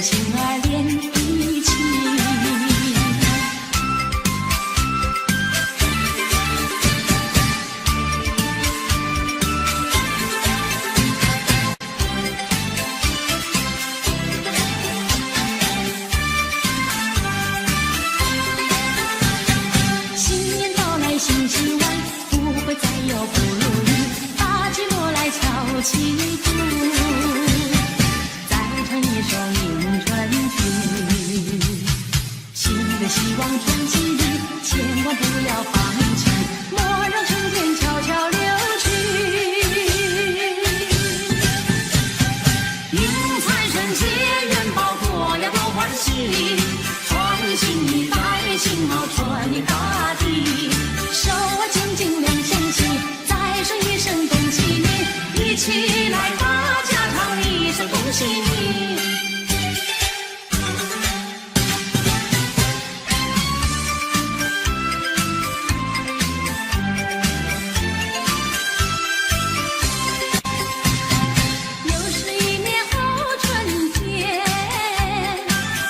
心儿连一起。新年到来新希望，不会再有不如意，把寂寞来敲起鼓，再唱一首迎春曲。新的希望传奇，千万不要放弃，莫让春天悄悄流去。迎财神接元宝，过呀多欢喜，传心意在心头，传你大地。手握金金两相惜，再说一声恭喜你，一起来大家唱一声恭喜你。又是一年好春天，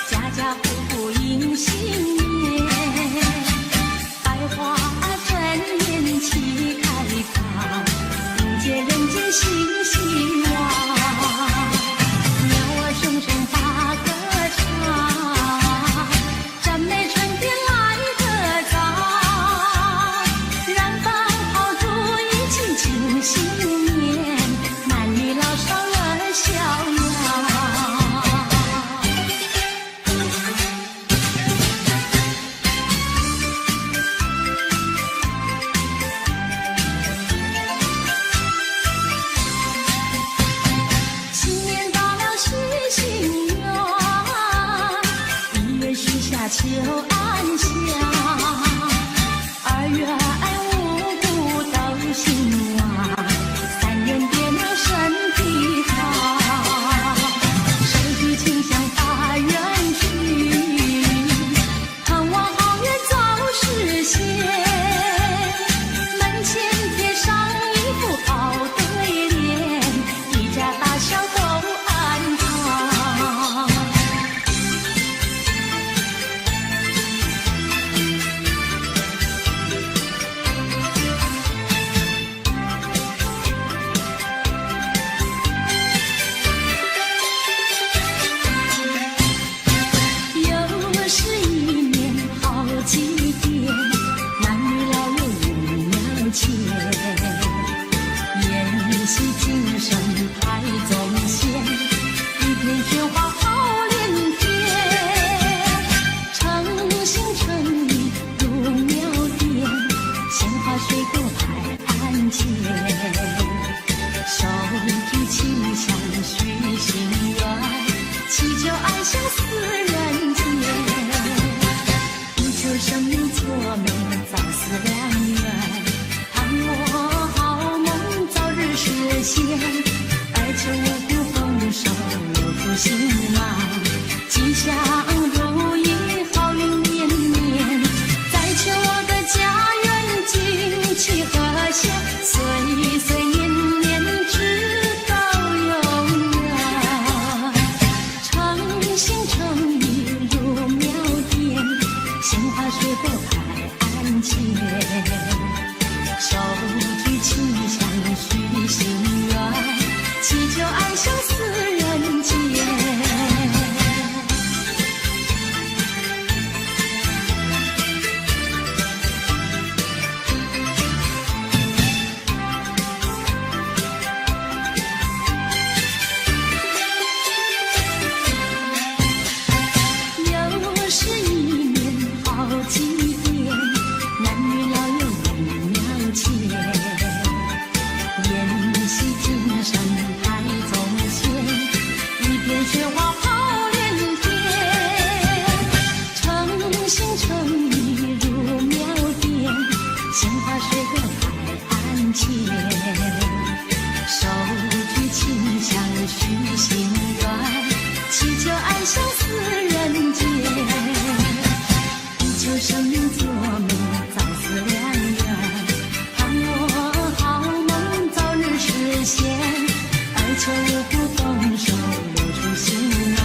家家户户迎新年，百花争艳齐开放，迎接人间新希望。鸟儿声声把歌唱，赞美春天来得早，让芳炮竹一起庆新年，男女老少乐逍遥。新年到了许心愿，一月许下求安详，二月五谷都兴旺，三元爹娘身体好，手举清香发愿去，盼望好运早实现，门前贴上一副好对联，一家大小都安康。又是一年好祭典，男女老幼入庙前，宴席精神排宗宪，一片喧哗好连天，诚心诚意入庙殿，鲜花水果摆案前，手举清香许心愿，祈求爱相思人间，以求生命作美早似良缘，盼我好梦早日实现，而求五谷丰收留住心忙，吉祥如意好运绵绵，再求我的家园景气和谐，岁岁年年直到永远。诚心诚意入庙殿，鲜花水果摆案前，手举清香许心愿，祈求爱相思人间。又是一年好祭典，男女老幼入庙前，宴席精神排宗宪，一片雪花好连天，诚心诚意入庙殿，鲜花水果摆案前，手举清香许心愿，祈求爱相思人间，以求生命作美早似良缘，盼我好梦早日实现，而求五谷丰收留住心忙，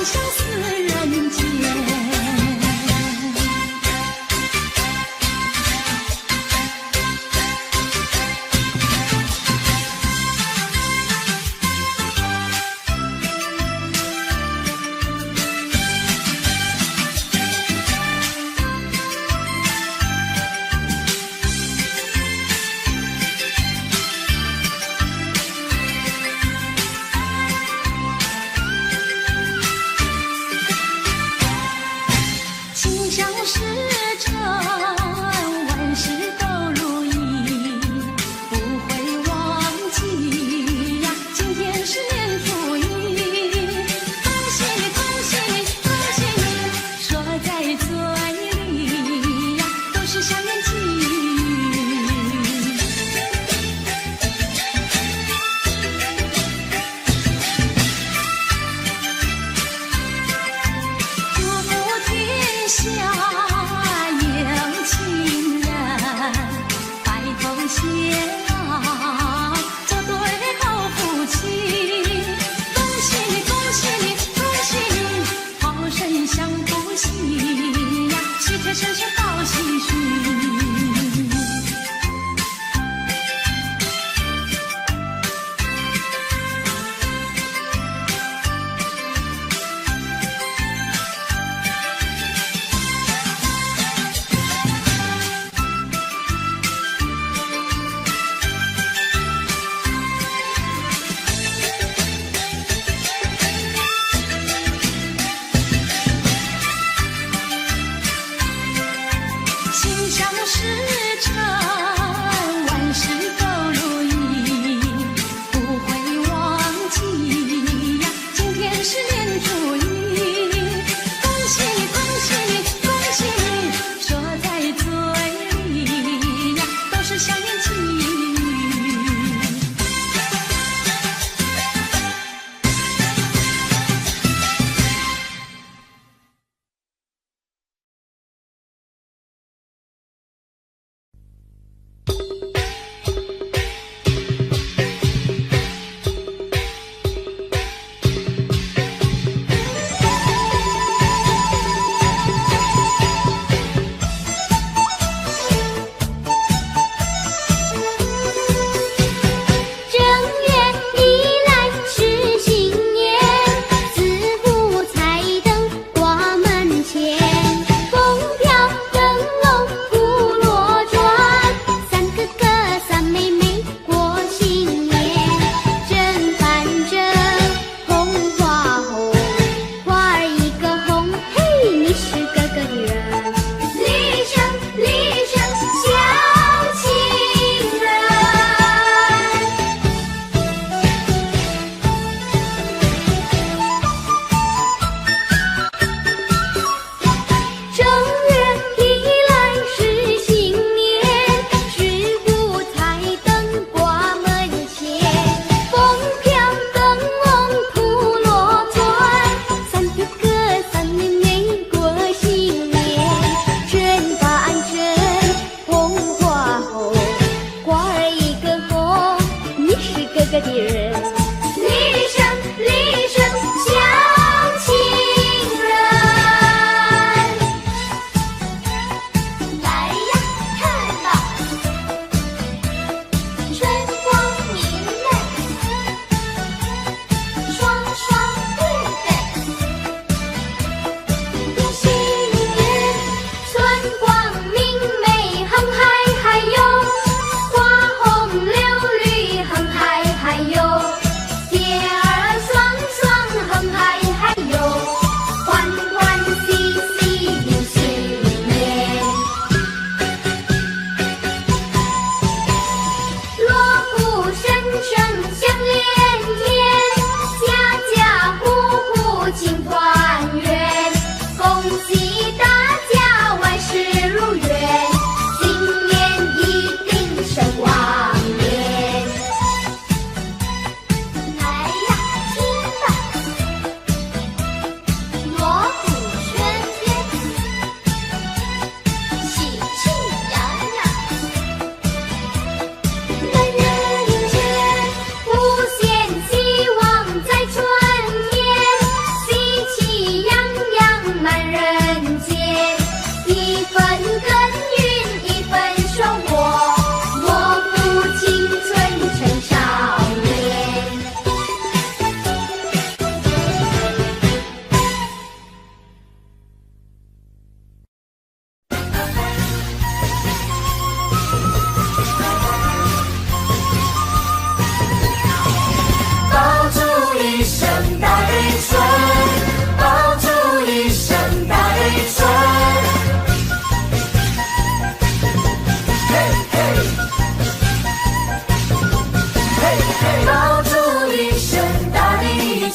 笑似人间。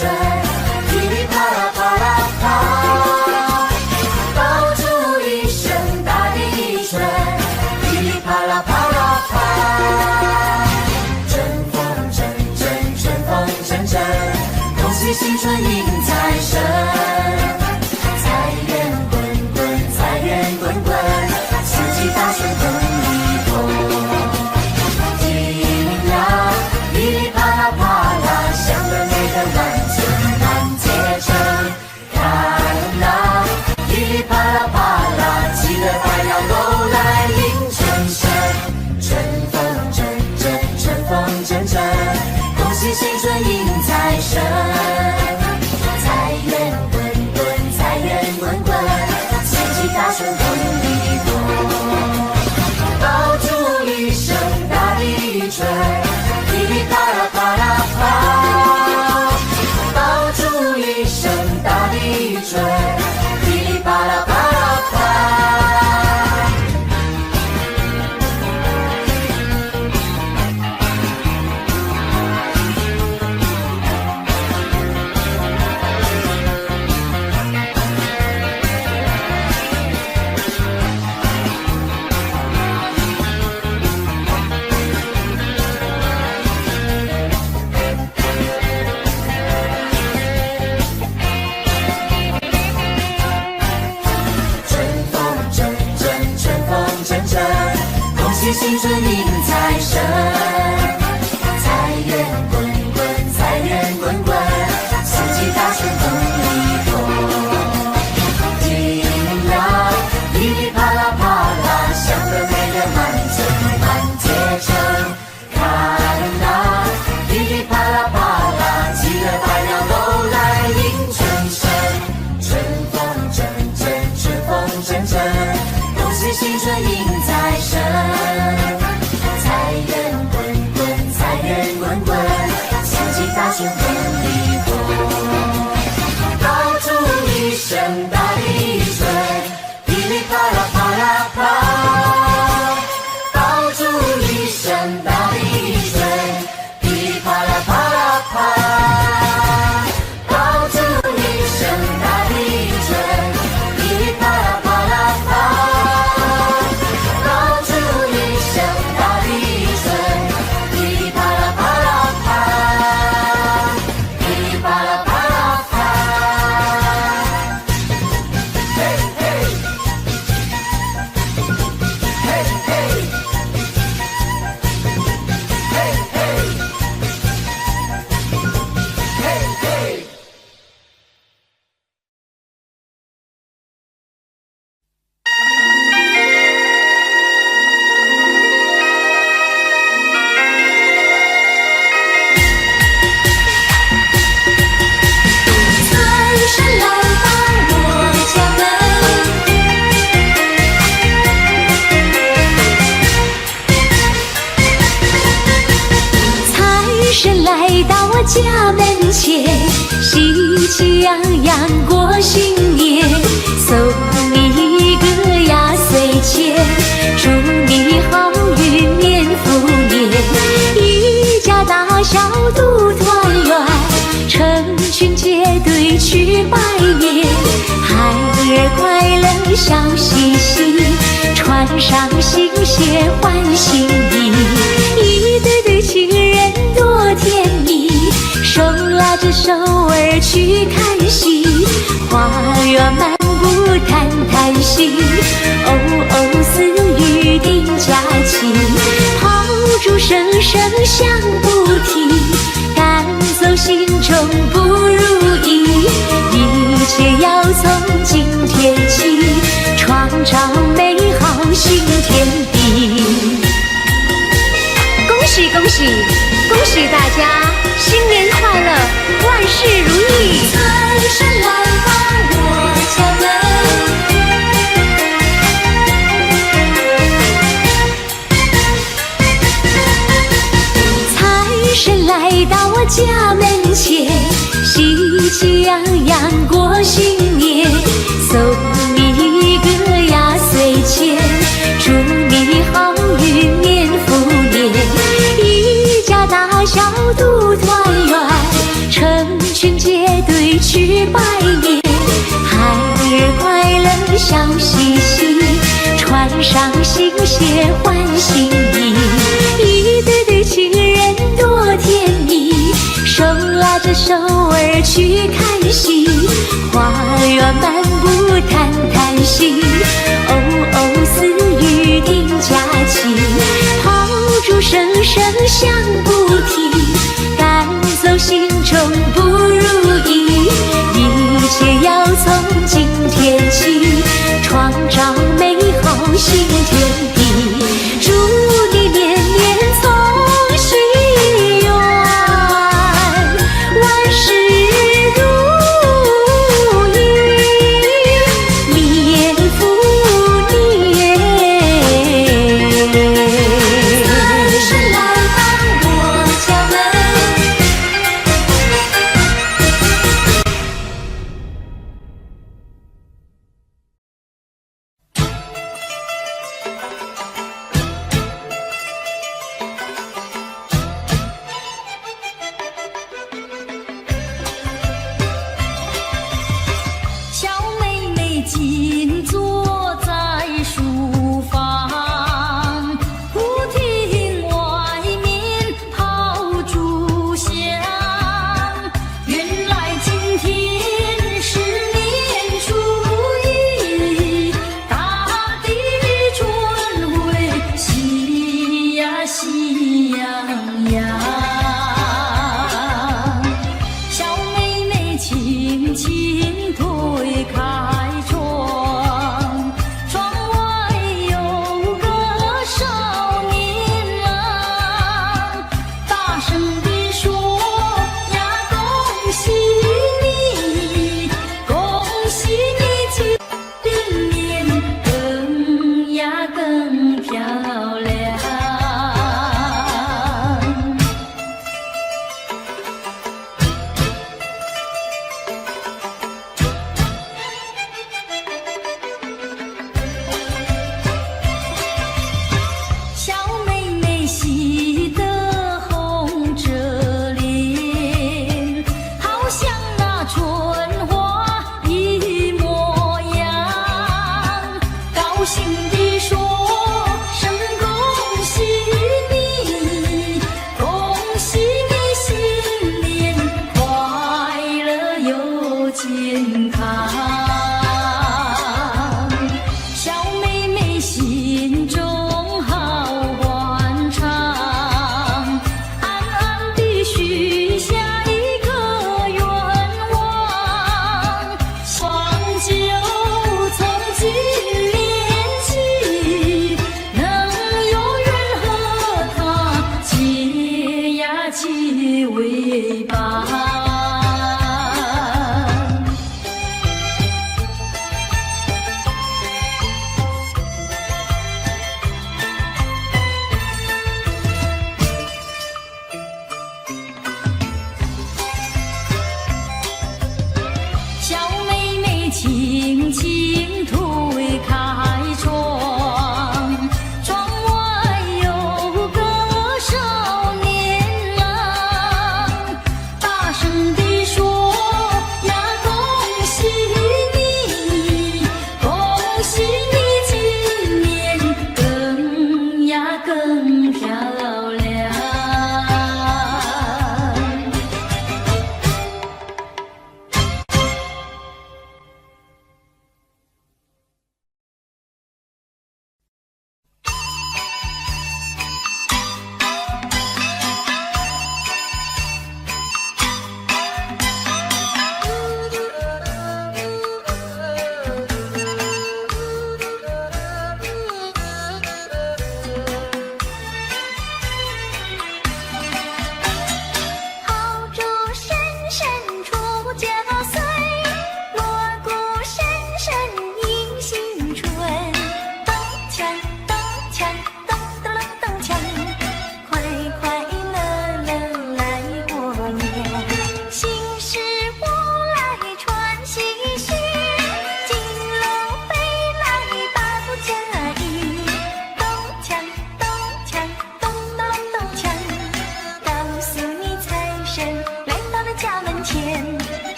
水，噼里啪啦啪啦啪，爆竹一声大地吹，噼里啪啦啪啦啪，春风阵阵，春风阵阵，恭喜新春迎财神，财源滚滚，财源滚滚，四季大顺风一风。噼里啪啦啪啦，响得美的满村满街城。看呐，噼里啪啦啪啦，记得带了狗来迎春神。春风阵阵，春风阵阵，恭喜新春迎财神。财源滚滚，财源滚滚，四季大顺风一风。爆竹一声大地吹，噼里啪啦啪啦啪，爆竹一声大地吹，噼里啪啦啪啦啪。恭喜新春迎财神，财源滚滚，财源滚滚，四季大顺风一风。叮呀，噼里啪啦啪啦，响得美的满村满街城。看呐，噼里啪啦啪啦，记得带了狗来迎春神。春风阵阵，春风阵阵，恭喜新春迎财神。财源滚滚，财源滚滚，四季大顺风一风。爆竹一声大地吹，噼里啪啦啪啦啪，爆竹一声大地吹，噼里啪啦啪啦啪，爆竹一声大地吹，噼里啪啦啪啦啪，爆竹一声大地吹，噼里啪啦啪啦啪，噼里啪啦啪啦啪。嘿嘿，嘿嘿，嘿嘿，嘿嘿。财神来到我家门，财神来到我家门前，喜气洋洋过新年，送你一个压岁钱，祝你好运年复年，一家大小都团圆，成群结队去拜年，孩儿快乐笑嘻嘻，穿上新鞋换新衣，一对对情人多甜蜜，手拉着手儿去看戏，花园漫步谈谈心，哦哦私语定佳期，炮竹声声响不停，赶走心中不如意，一切要从今天起，创造美好新天地。恭喜恭喜恭喜大家，新年快乐，万事如意！财神来到我家门，财神来到我家门前，喜气洋洋过新年，送你一个压岁钱，祝你好运年复年，一家大小都团圆，成群结去拜年，孩儿快乐笑嘻嘻，穿上新鞋换新衣，一对对情人多甜蜜，手拉着手儿去看戏，花园漫步谈谈心，哦哦私语定佳期，炮竹声声响不停，赶走心中不如意，一切要从今天起，创造美好新天地，祝你年年从心愿，万事如意，年复年。财神来帮我敲门。小妹妹静坐在书房，忽听外面炮竹响。原来今天是年初一，大地春回喜呀喜洋洋。小妹妹轻轻推开窗，窗外有个少年郎，大声地说呀，恭喜你，恭喜你，今年更呀更漂亮。小妹妹喜得红着脸，好像那春花一模样，高兴地说声恭喜你，恭喜你新年快乐又健康。小妹妹心中好欢畅，暗暗地许下一个愿望，希望就从今年起，能永远和他结呀结为伴。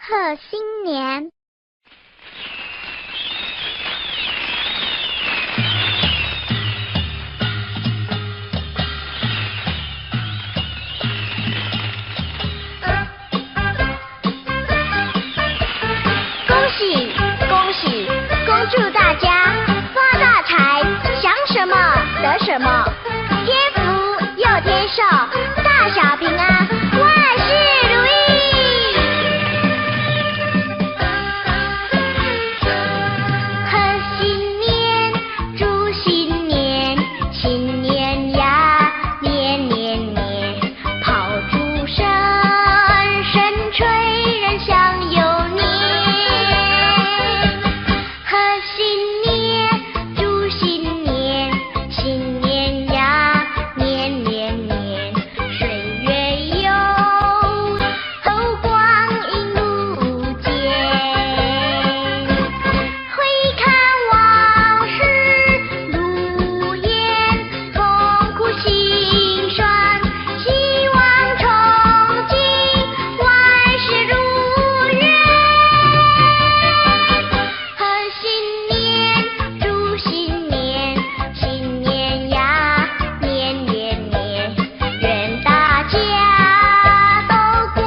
贺新年。恭喜恭喜，恭祝大家发大财，想什么得什么，天福又天寿，大小平安，万事如意。贺新年，祝新年，新年呀，年年年，炮竹声声吹，人享有年。贺新年，祝新年，新年呀，年年年，岁月悠，透光阴如箭。回看往事如烟，痛苦心酸，希望憧憬，万事如愿。贺新年，祝新年，新年呀，年年年，愿大家都过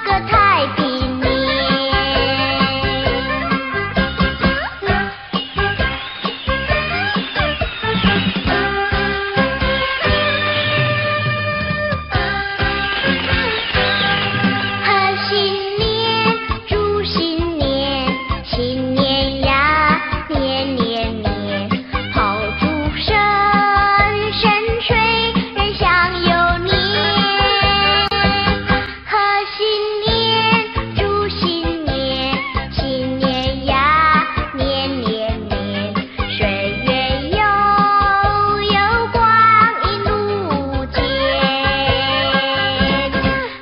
个太平年。贺新年，祝新年，新年呀，年年年，炮竹声声吹，人享有年。贺新年，祝新年，新年呀，年年年，岁月悠悠，光阴如箭。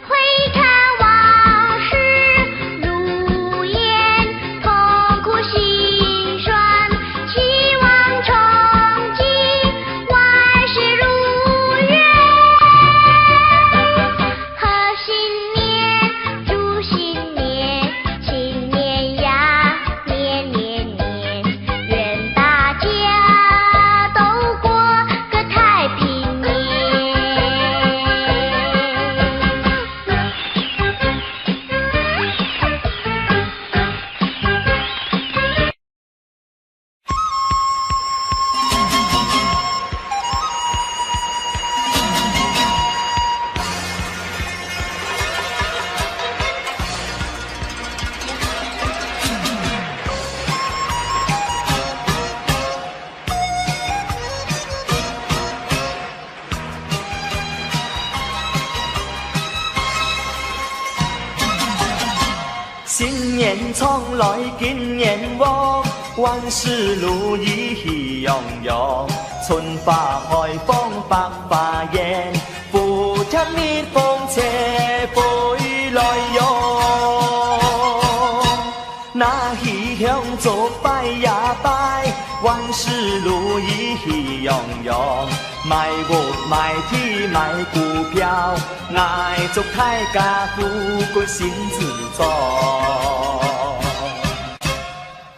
回看往事如烟，痛苦心酸，希望憧憬，万事如愿。贺新年，祝新年，新年呀，年年年，愿大家都过个太平年。新年从来金年旺，万事如意喜洋洋，春花开放百花艳，福田蜜蜂车飞来哟。那喜香做拜呀拜，万事如意喜洋洋，买屋买地买股票，爱祝大家富贵身自在。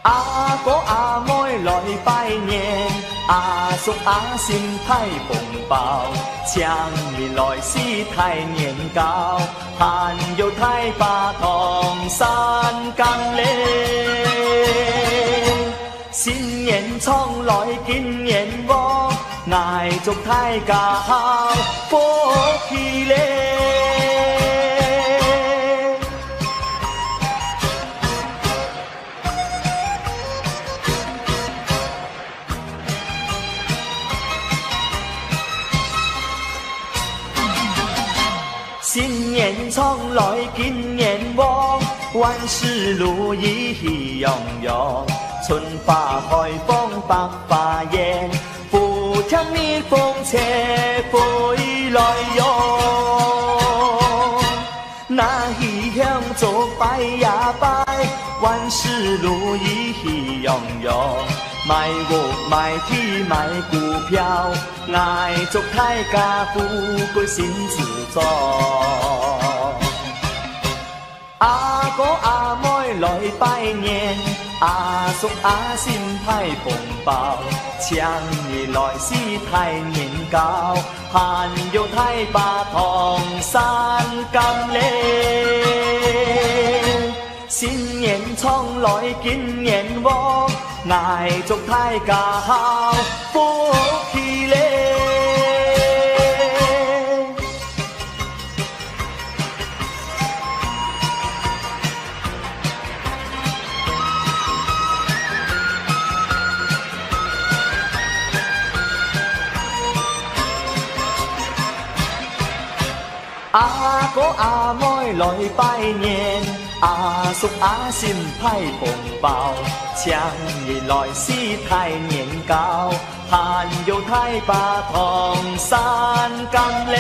阿哥阿妹来拜年，阿叔阿婶太丰包，强年来是太年糕，还有太把同山岗嘞。新年从来金年旺，爱祝大家福气嘞。新年从来金年旺，万事如意喜洋洋，春花开放百花艳，福田蜜蜂车飞来哟。那喜香做拜呀拜，万事如意喜洋洋，买屋买地买股票，爱祝大家富贵身自在。阿哥阿拜年，阿叔阿婶太丰包，抢你来是太年糕，还有太把同山甘嘞。新年冲来今年旺，挨祝大家好福气嘞。阿哥阿妹来拜年，阿叔阿婶派红包，抢你来是太年糕，还有太把同山甘嘞。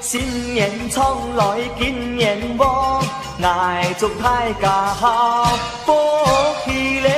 新年冲来今年旺，挨祝大家好福气嘞。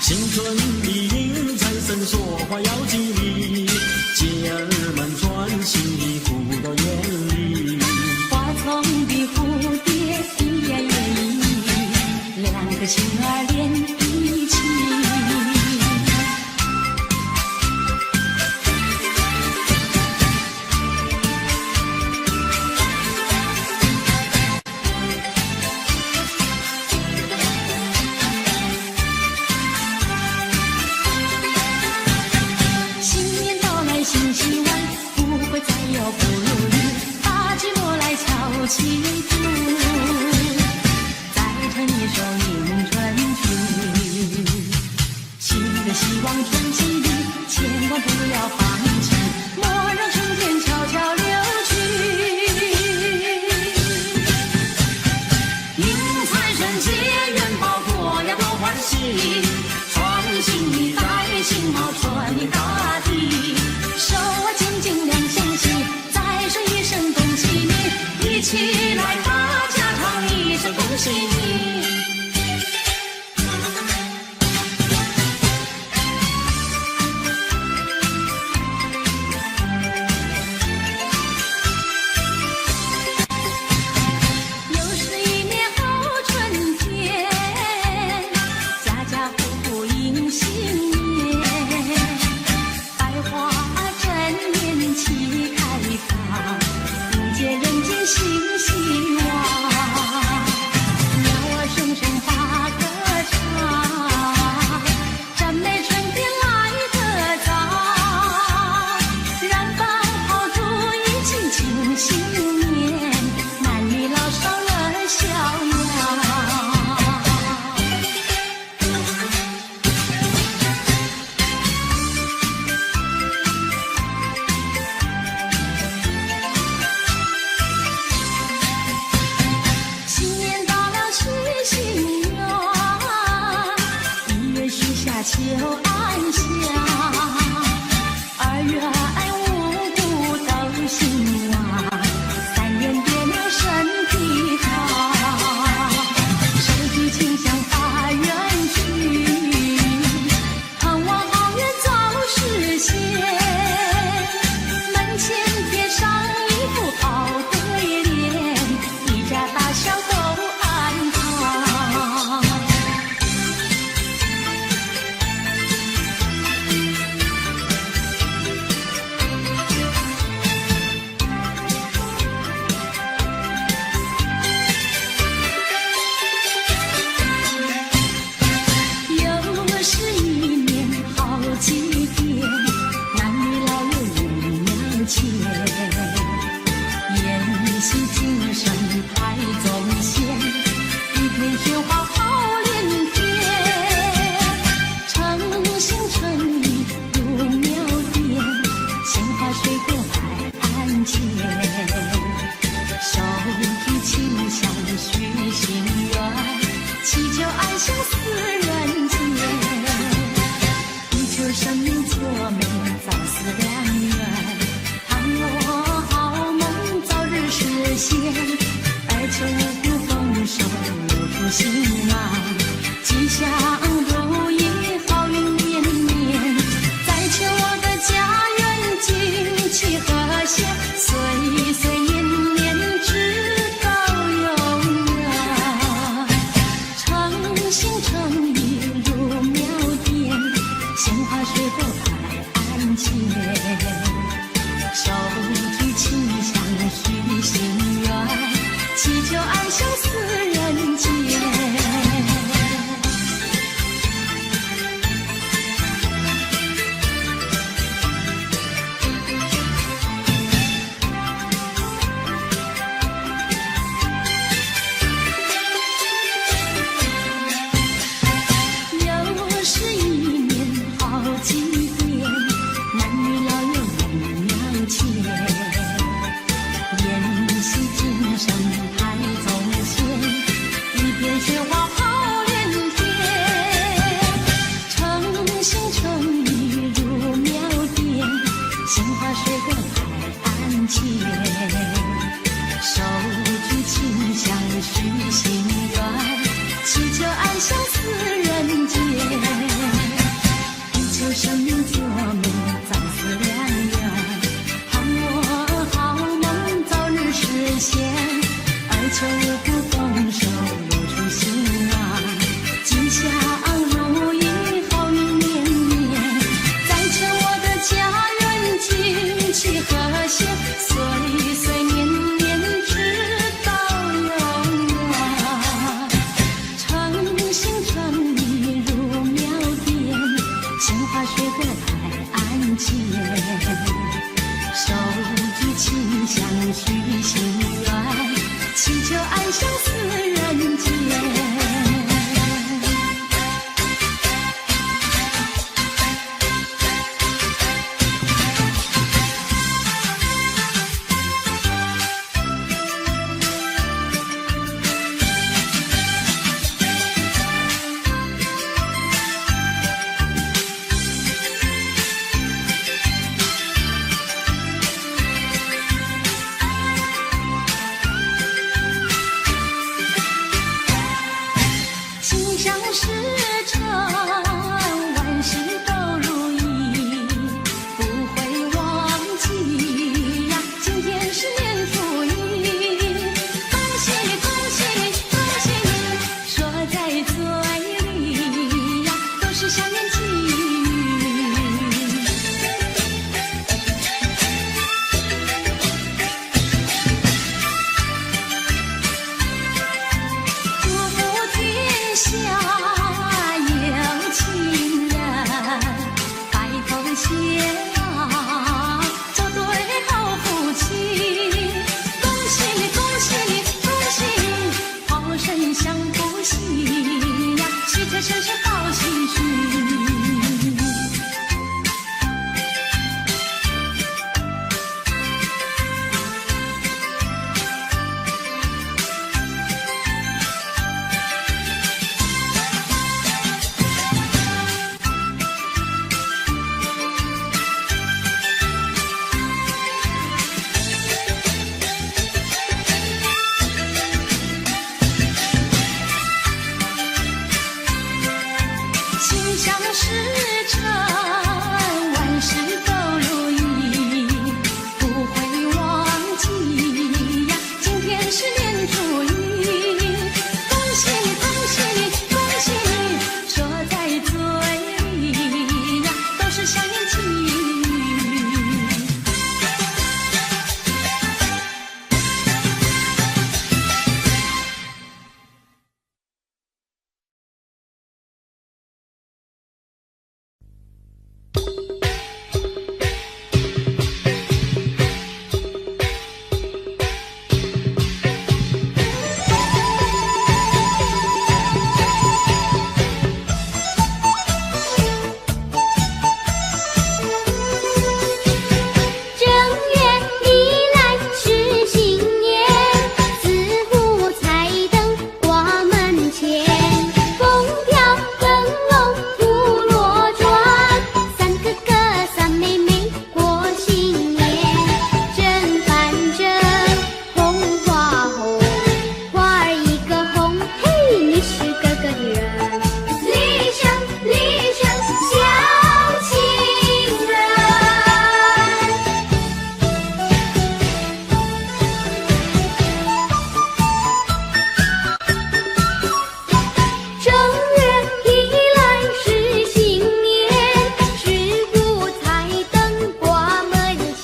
新春里迎财神说话要吉利，希望春季里，千万不要放弃，莫让春天悄悄流去。迎财神接元宝，多呀多欢喜，穿新衣戴新帽，春意大地，手啊紧紧两相惜，再说一声恭喜你，一起来大家唱一声恭喜你。秋安详，2月5谷都兴旺，3元别娘身体好，手举清香发愿去，盼望好愿早实现，门前贴上一副好对联，一家大小都安康。延禧精神太宗贤，一片雪花好连天，诚心诚意入庙殿，鲜花水果摆案前，手举清香许心愿，祈求爱相思人间，地球生命作美早思良缘，盼我好梦早日实现，而求五谷丰收入出兴旺，吉祥如意好运绵绵，再求我的家园景气和谐，岁岁年年直到永远，诚心诚意入庙殿，鲜花水果摆案前，手举清香许心愿，祈求爱相思人间。又是一年好几天，男女老幼入庙前，延禧精神太宗贤，一片雪花好连天，诚心诚意入庙殿，鲜花水果摆案前，手举清香许心愿，祈求爱相思人间，地球生命作美早思良缘，盼我好梦早日实现，而求五谷丰收入出兴旺，吉祥如意好运绵绵，再求我的家园景气和谐，岁岁年年直到永远，诚心诚意入庙殿，鲜花水果摆案前，手举清香许心愿，祈求爱相思人间。谢啊，这对好夫妻，恭喜你，恭喜你，恭喜你，好生享福喜呀，喜财神神报喜讯。心想事成，万事都如意，不会忘记呀。今天是年初一，恭喜你，恭喜你，恭喜你，说在嘴里呀，都是祥言吉语。正月里来是新年，四户彩灯挂门前，风飘灯笼吐罗转，三哥哥三妹妹过新年，正反正红花红，花儿一个红，嘿，你是哥哥的人，厉声厉声小情人。正月里来是新年，十户彩灯挂门前，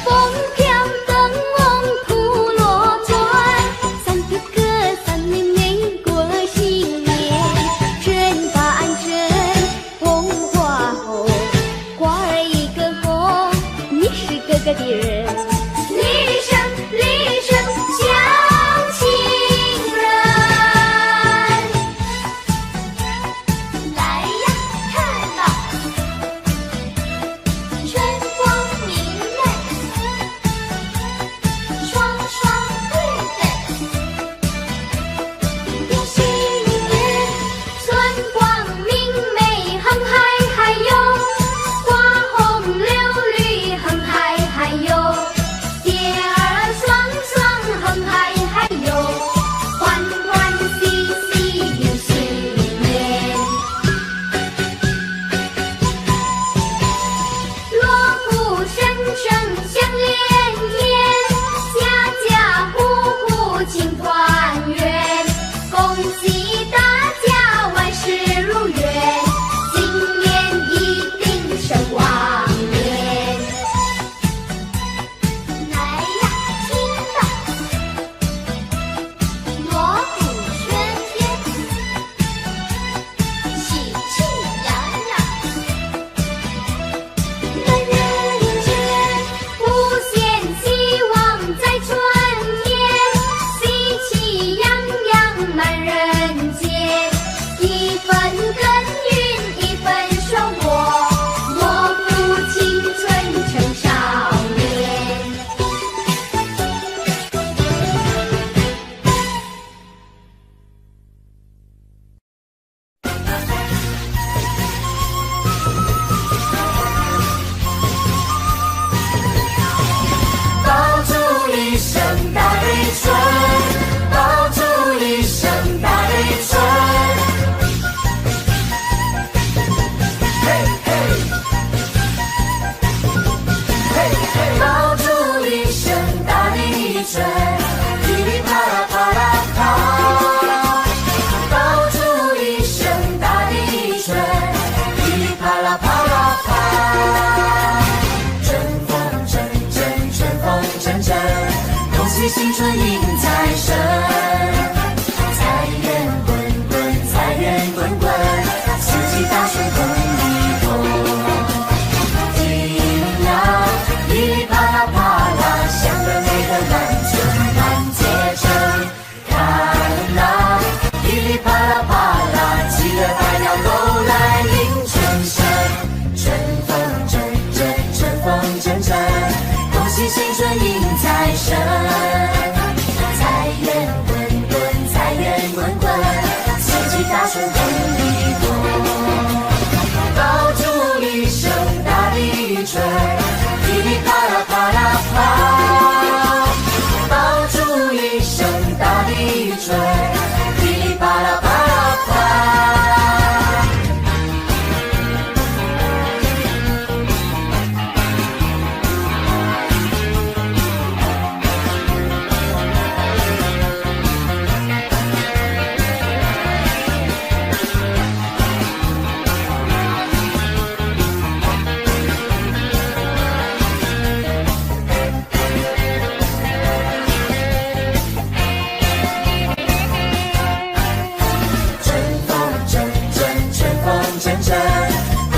风飘灯笼吐罗转，三哥哥三妹妹过新年，正反正红花红，花儿一个红，你是哥哥的人，厉声厉声小情人。来呀，看吧，春光明媚，双双对对，迎新年，春光明媚，哼嗨嗨哟，花红柳绿，哼嗨嗨哟，蝶儿双双，哼嗨嗨哟，欢欢喜喜迎新年。锣鼓声声响连天，家家户户庆团圆，恭喜大家万事如愿，今年一定胜旺年。来呀，听吧，锣鼓喧天，喜气洋洋。人人间，无限希望在春天，喜气洋洋满人间，一分耕耘一分收获，莫负青春成少年。爆竹一声大悲春，爆竹一声大悲春。嘿嘿，嘿嘿，爆竹一声大地震，噼里啪啦啪啦啪。爆竹一声大地震，噼里啪啦啪啦啪。春风阵阵，春风阵阵，恭喜新春迎财神，财源滚滚，财源滚滚，四季大顺风一风。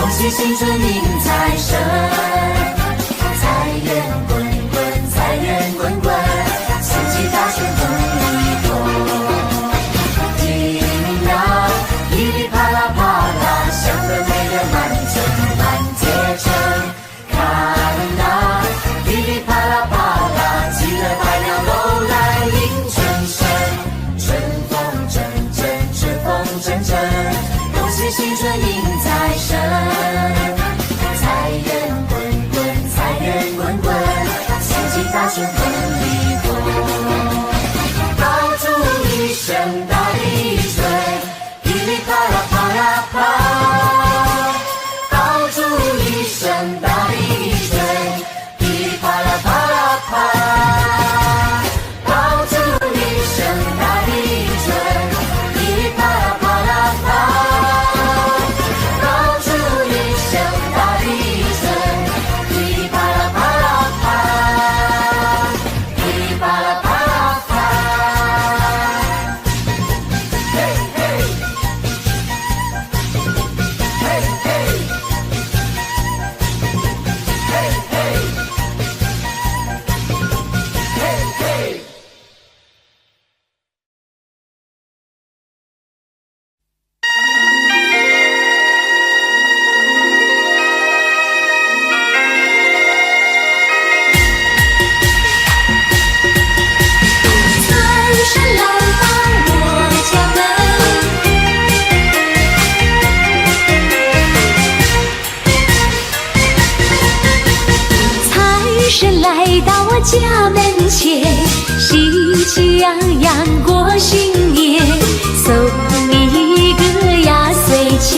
恭喜新春迎财神，财源滚滚，财源滚滚，四季大顺风里头。听呀，噼里啪啦啪啦，响得美人满城满街城。看呐，噼里啪啦啪啦，鸡儿百鸟都来迎春神。春风阵阵，春风阵阵，恭喜新春迎财神。财源滚滚，财源滚滚，四季大顺风里头。爆竹一声大地震，噼里啪啦啪啦啪。爆竹一声大地震，噼里啪啦啪啦啪。爆竹一声大地震，噼里啪啦啪啦啪。爆竹一声大地震，噼里啪啦啪啦啪，噼里啪啦啪啦啪。嘿嘿，嘿嘿，嘿嘿，嘿嘿。财神来到我家门，财神来到我家门前，喜气洋洋过新年，送你一个压岁钱，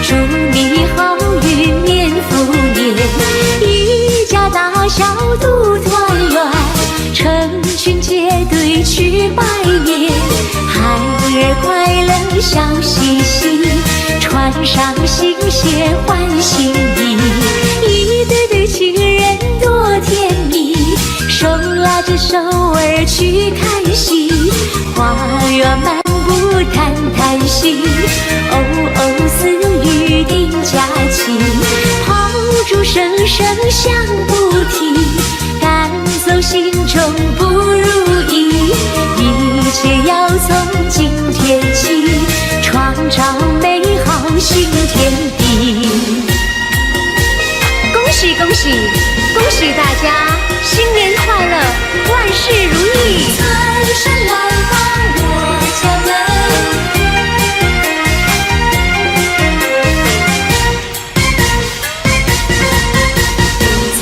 祝你好运年复年，一家大小都团圆，成群结队去拜年，孩儿快乐笑嘻嘻，穿上新鞋换新衣，一对对情人多甜蜜，手拉着手儿去看戏，花园漫步谈谈心，哦哦私语定佳期，炮竹声声响不停，赶走心中不如意，一切要从今天起，创造美好新天地。恭喜恭喜恭喜大家，新年快乐，万事如意！财神来到我家门，财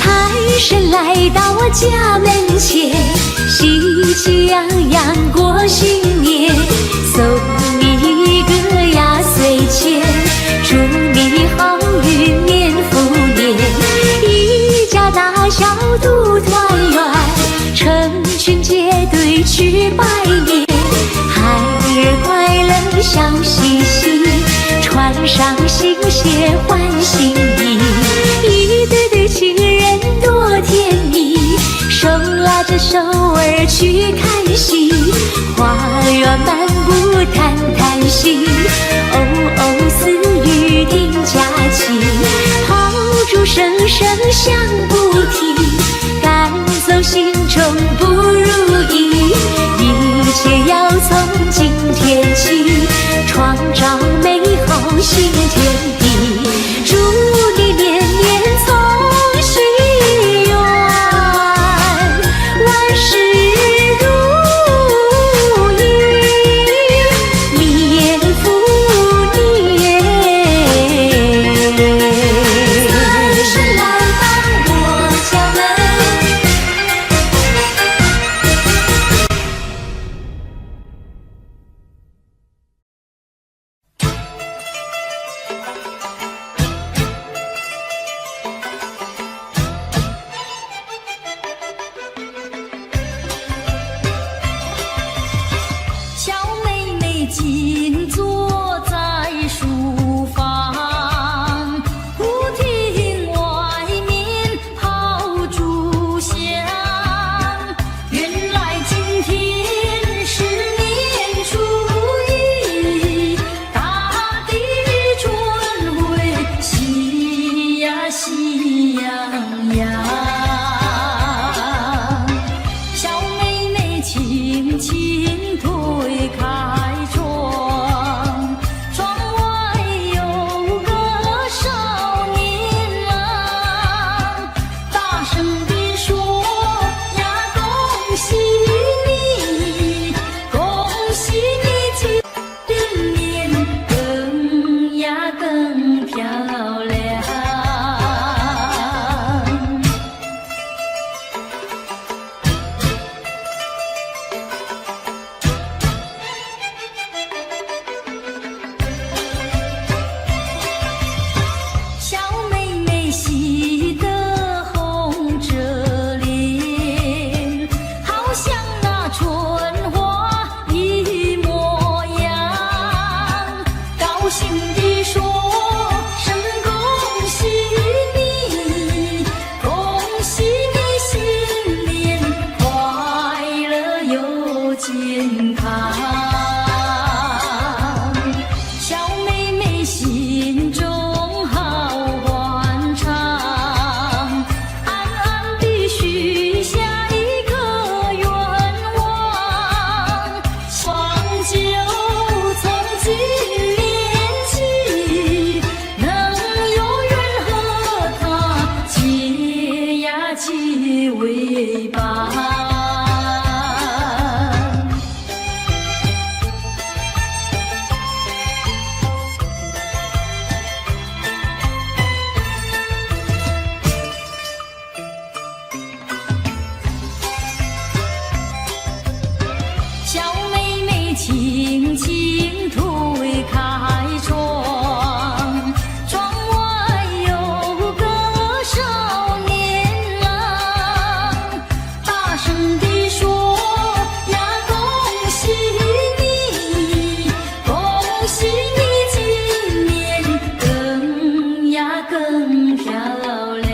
神来到我家门前，喜气洋洋过新年，送你一个压岁钱，祝你好运年复年，一家大小都团圆，成群结队去拜年，孩儿快乐笑嘻嘻，穿上新鞋换新衣，一对对情人多甜蜜，手拉着手儿去看戏，花园漫步谈谈心，哦哦私语定佳期，炮竹声声响不停，赶走心中不如意，一切要从今天起，创造美好新天地，祝你年年从心愿，万事如意，年复年。财神来到我家门，更漂亮。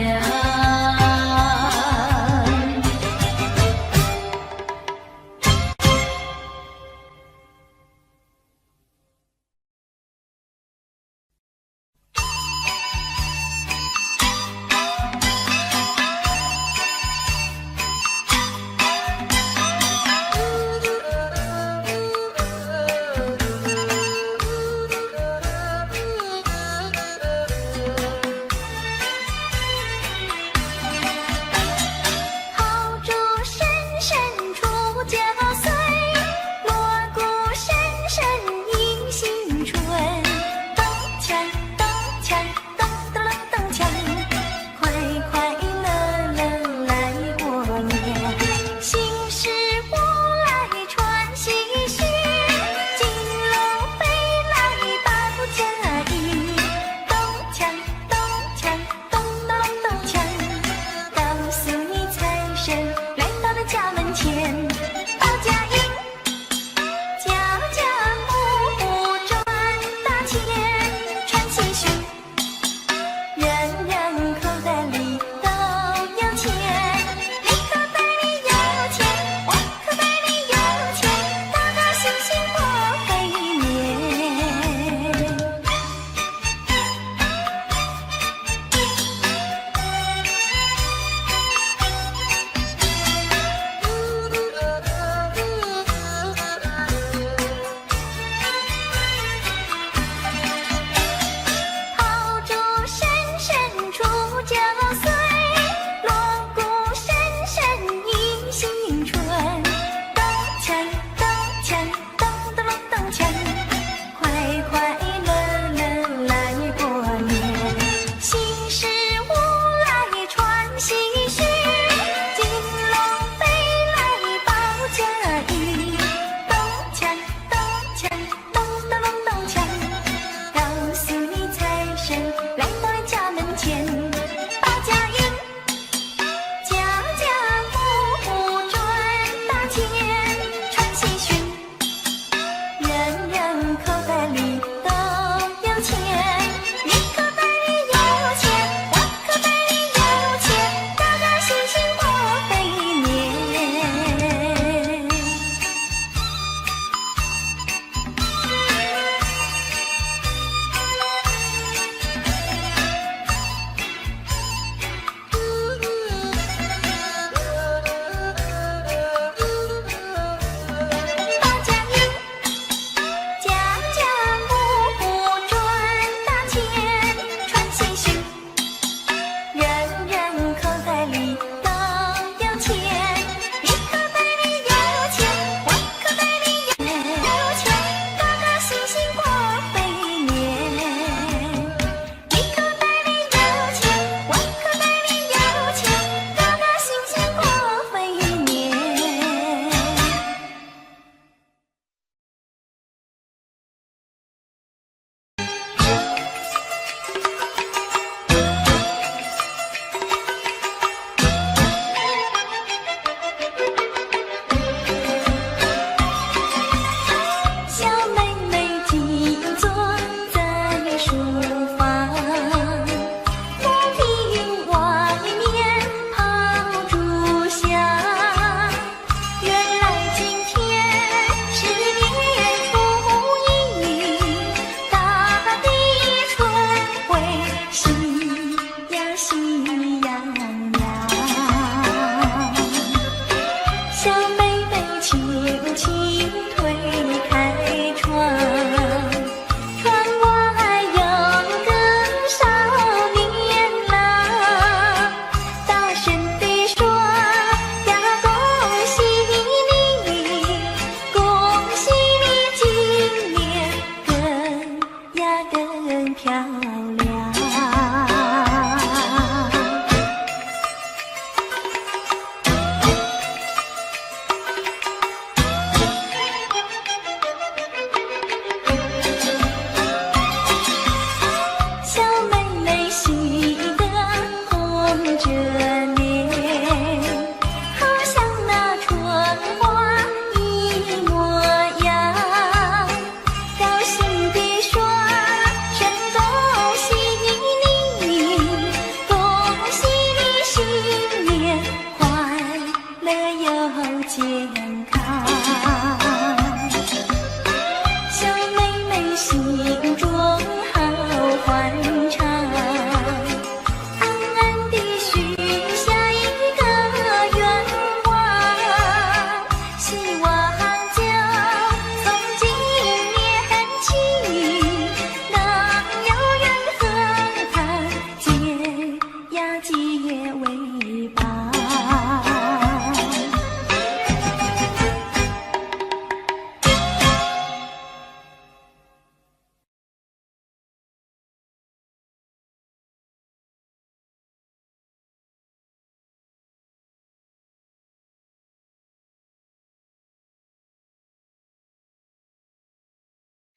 结为伴。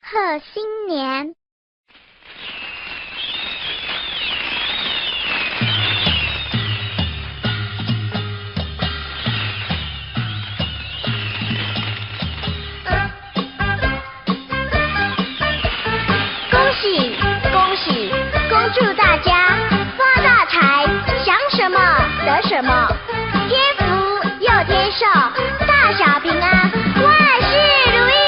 贺新年。恭喜恭喜，恭祝大家发大财，想什么得什么，天福又天寿，大小平安，万事如意。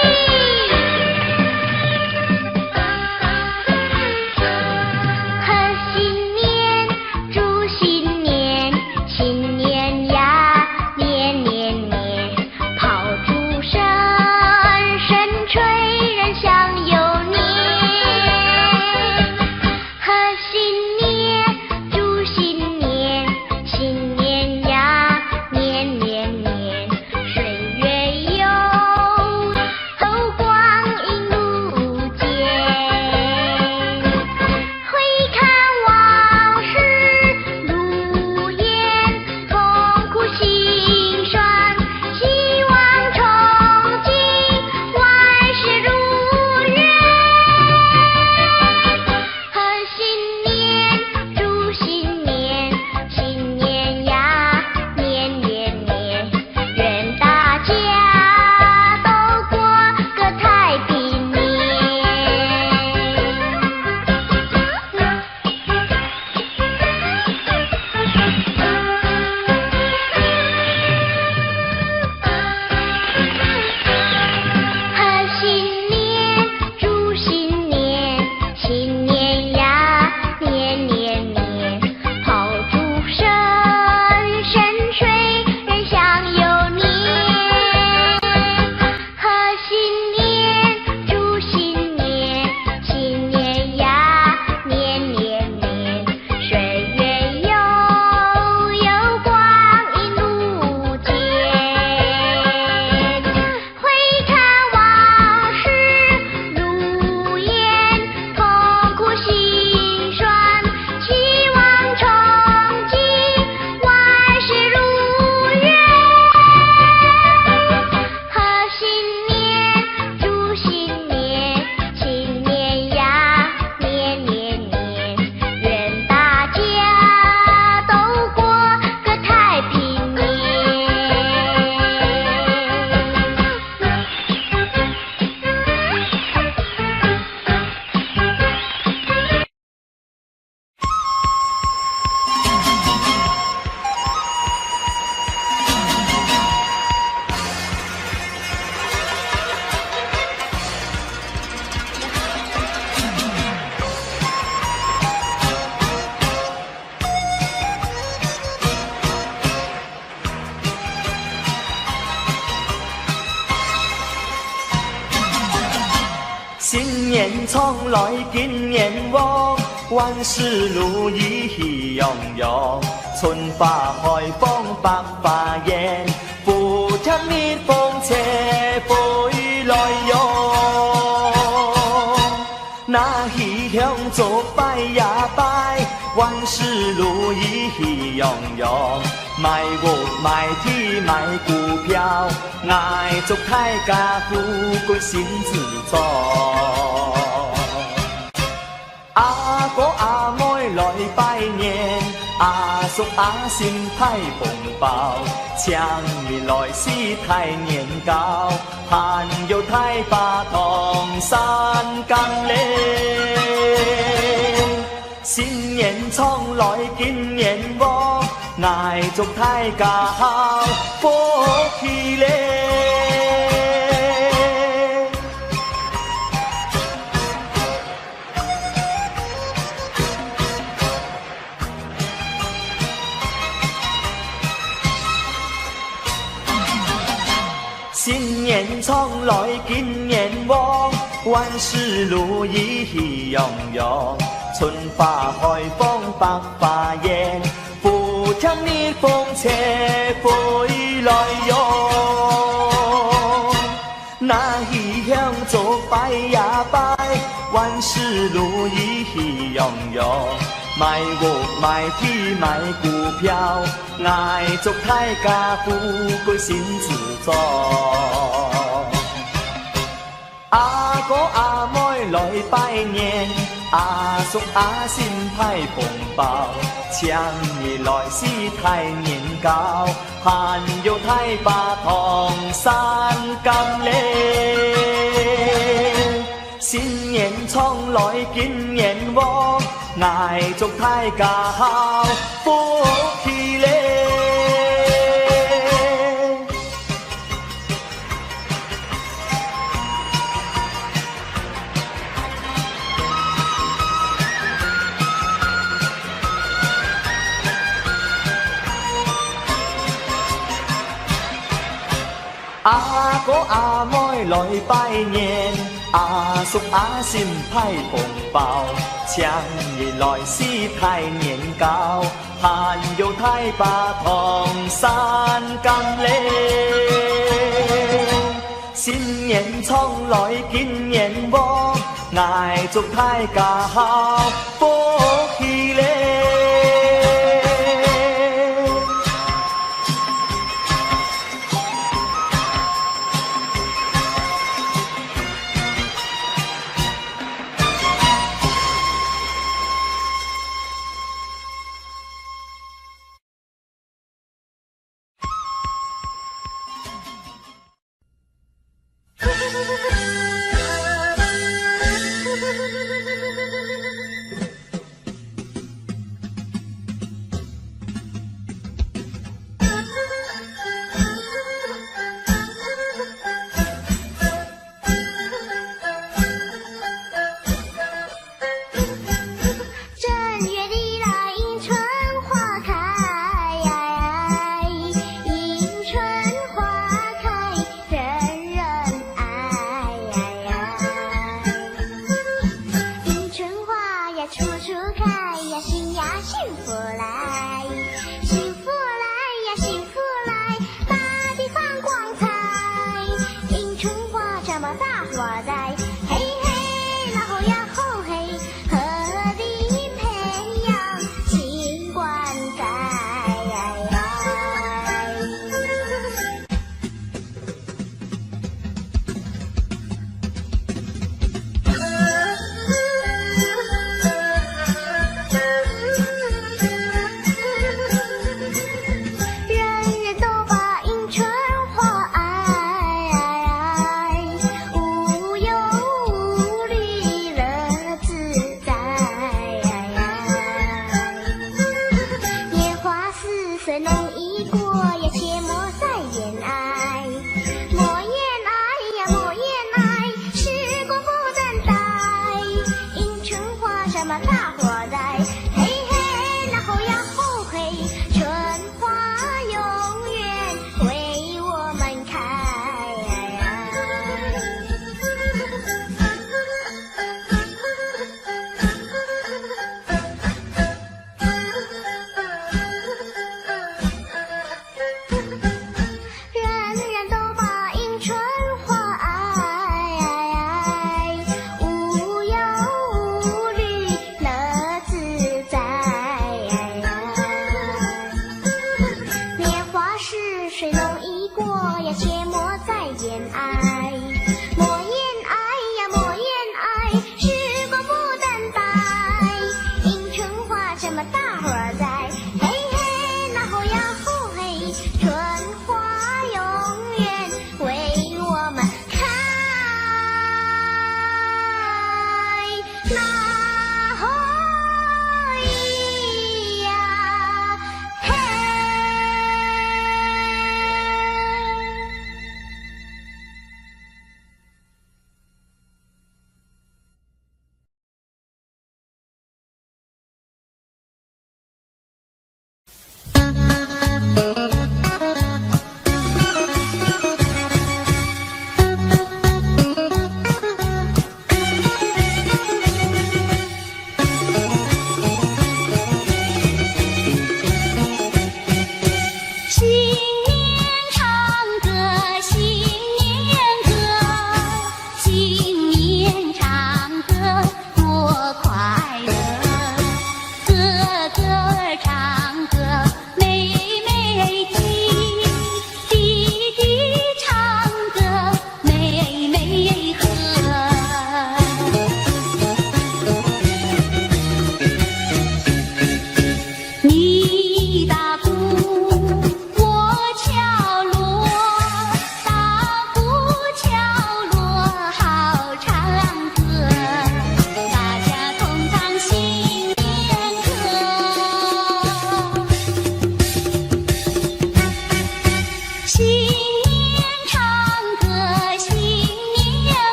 新年从来今年旺，万事如意喜洋洋，春花开放百花艳，福田蜜蜂车飞来哟。那喜香做拜呀拜，万事如意喜洋洋。买屋买地买股票，爱祝大家富贵身自在。阿哥阿妹来拜年，阿叔阿婶太丰包，强年来是太年糕，还有太把唐山岗嘞。新年从来今年旺，爱祝大家好福气嘞。新年从来今年旺，万事如意喜洋洋，春花开放百花艳，听蜜蜂车飞来哟。那异乡做拜呀拜，万事如意喜洋洋。买屋买地买股票，爱祝大家富贵身自在。阿哥阿妹来拜年，阿叔阿婶派红包，请你来是太年糕，还有太把糖三甘嘞。新年冲来金年旺，爱祝大家好福气嘞。阿哥阿妹来拜年，阿叔阿婶派红包，请你来是太年糕，还有太把糖三甘嘞。新年冲来金年旺，爱祝大家好福气嘞。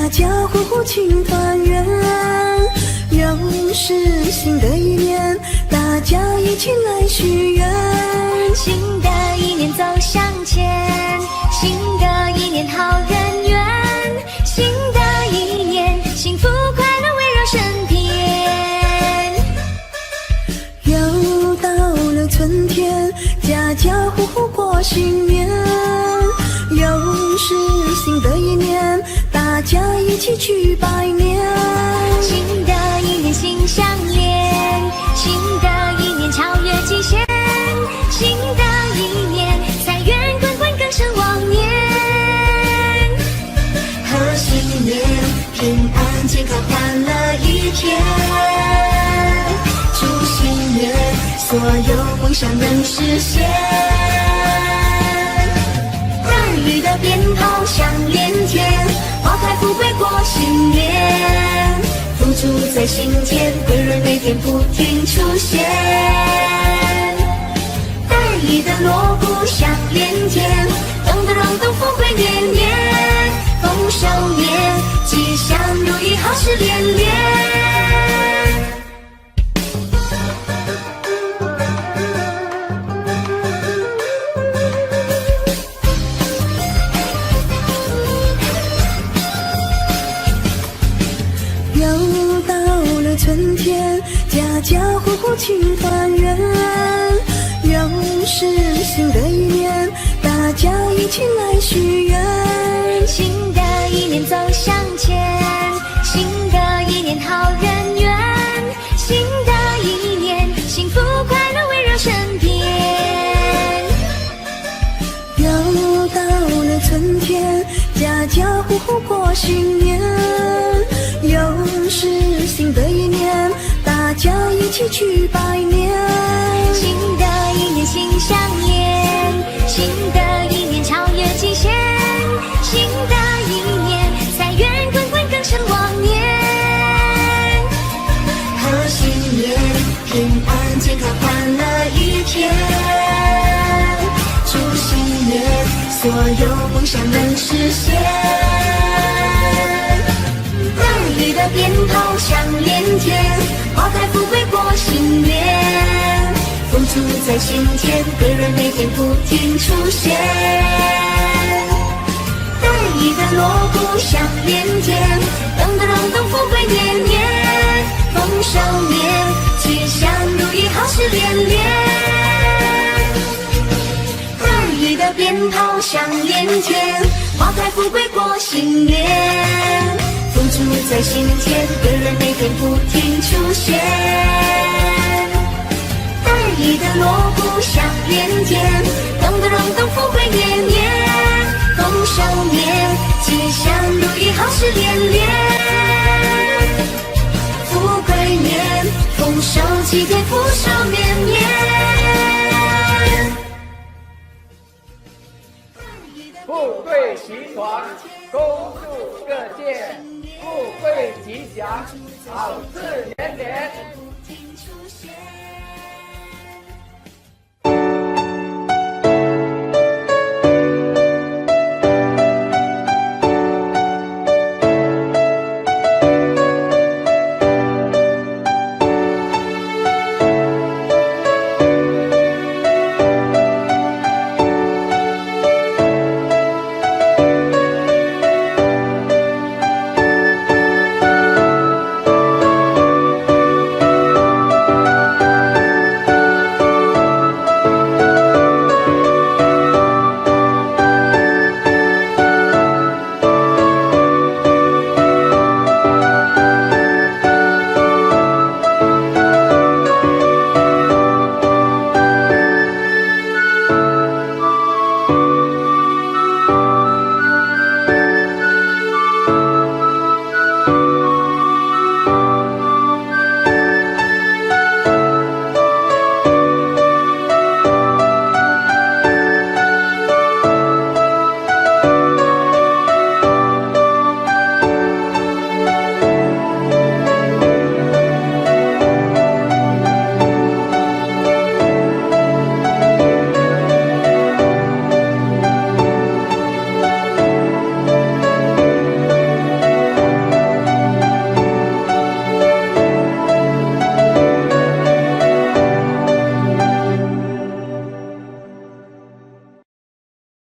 家家户户庆团圆。又是新的一年，大家一起来许愿。新的一年走向前，新的一年好人缘，新的一年幸福快乐围绕身边。又到了春天，家家户户过新年。又是新的一年，大家一起去拜年。新的一年心相连，新的一年超越极限，新的一年财源滚滚更胜往年。贺新年，平安健康欢乐一天。祝新年，所有梦想能实现。大雨的鞭炮响连天，花开富贵过新年。福珠在心间，贵人每天不停出现。大雨的锣鼓响连天，咚咚咚咚，富贵年年，丰收年，吉祥如意，好事连连。又到了春天，家家户户庆团圆。又是新的一年，大家一起来许愿。新的一年走向前，新的一年好人缘，新的一年幸福快乐围绕身边。又到了春天，家家户户过新年。又是新的一年，大家一起去拜年。新的一年心相连，新的一年超越极限，新的一年财源滚滚更胜往年。贺新年，平安健康欢乐一天。祝新年，所有梦想能实现。大雨的鞭炮响连天，花开富贵过新年。福珠在心间，贵人每天不停出现。大雨的锣鼓响连天，咚咚咚咚，富贵年年，丰收年，吉祥如意，好事连连。大雨的鞭炮响连天，花开富贵过新年。福珠在心间，贵人每天不停出现。大雨的锣鼓响连天，咚咚咚咚，富贵年年，丰收年，吉祥如意，好事连连。富贵年，丰收齐天，福寿绵绵。富贵齐传，恭祝各界富贵吉祥，好事连连。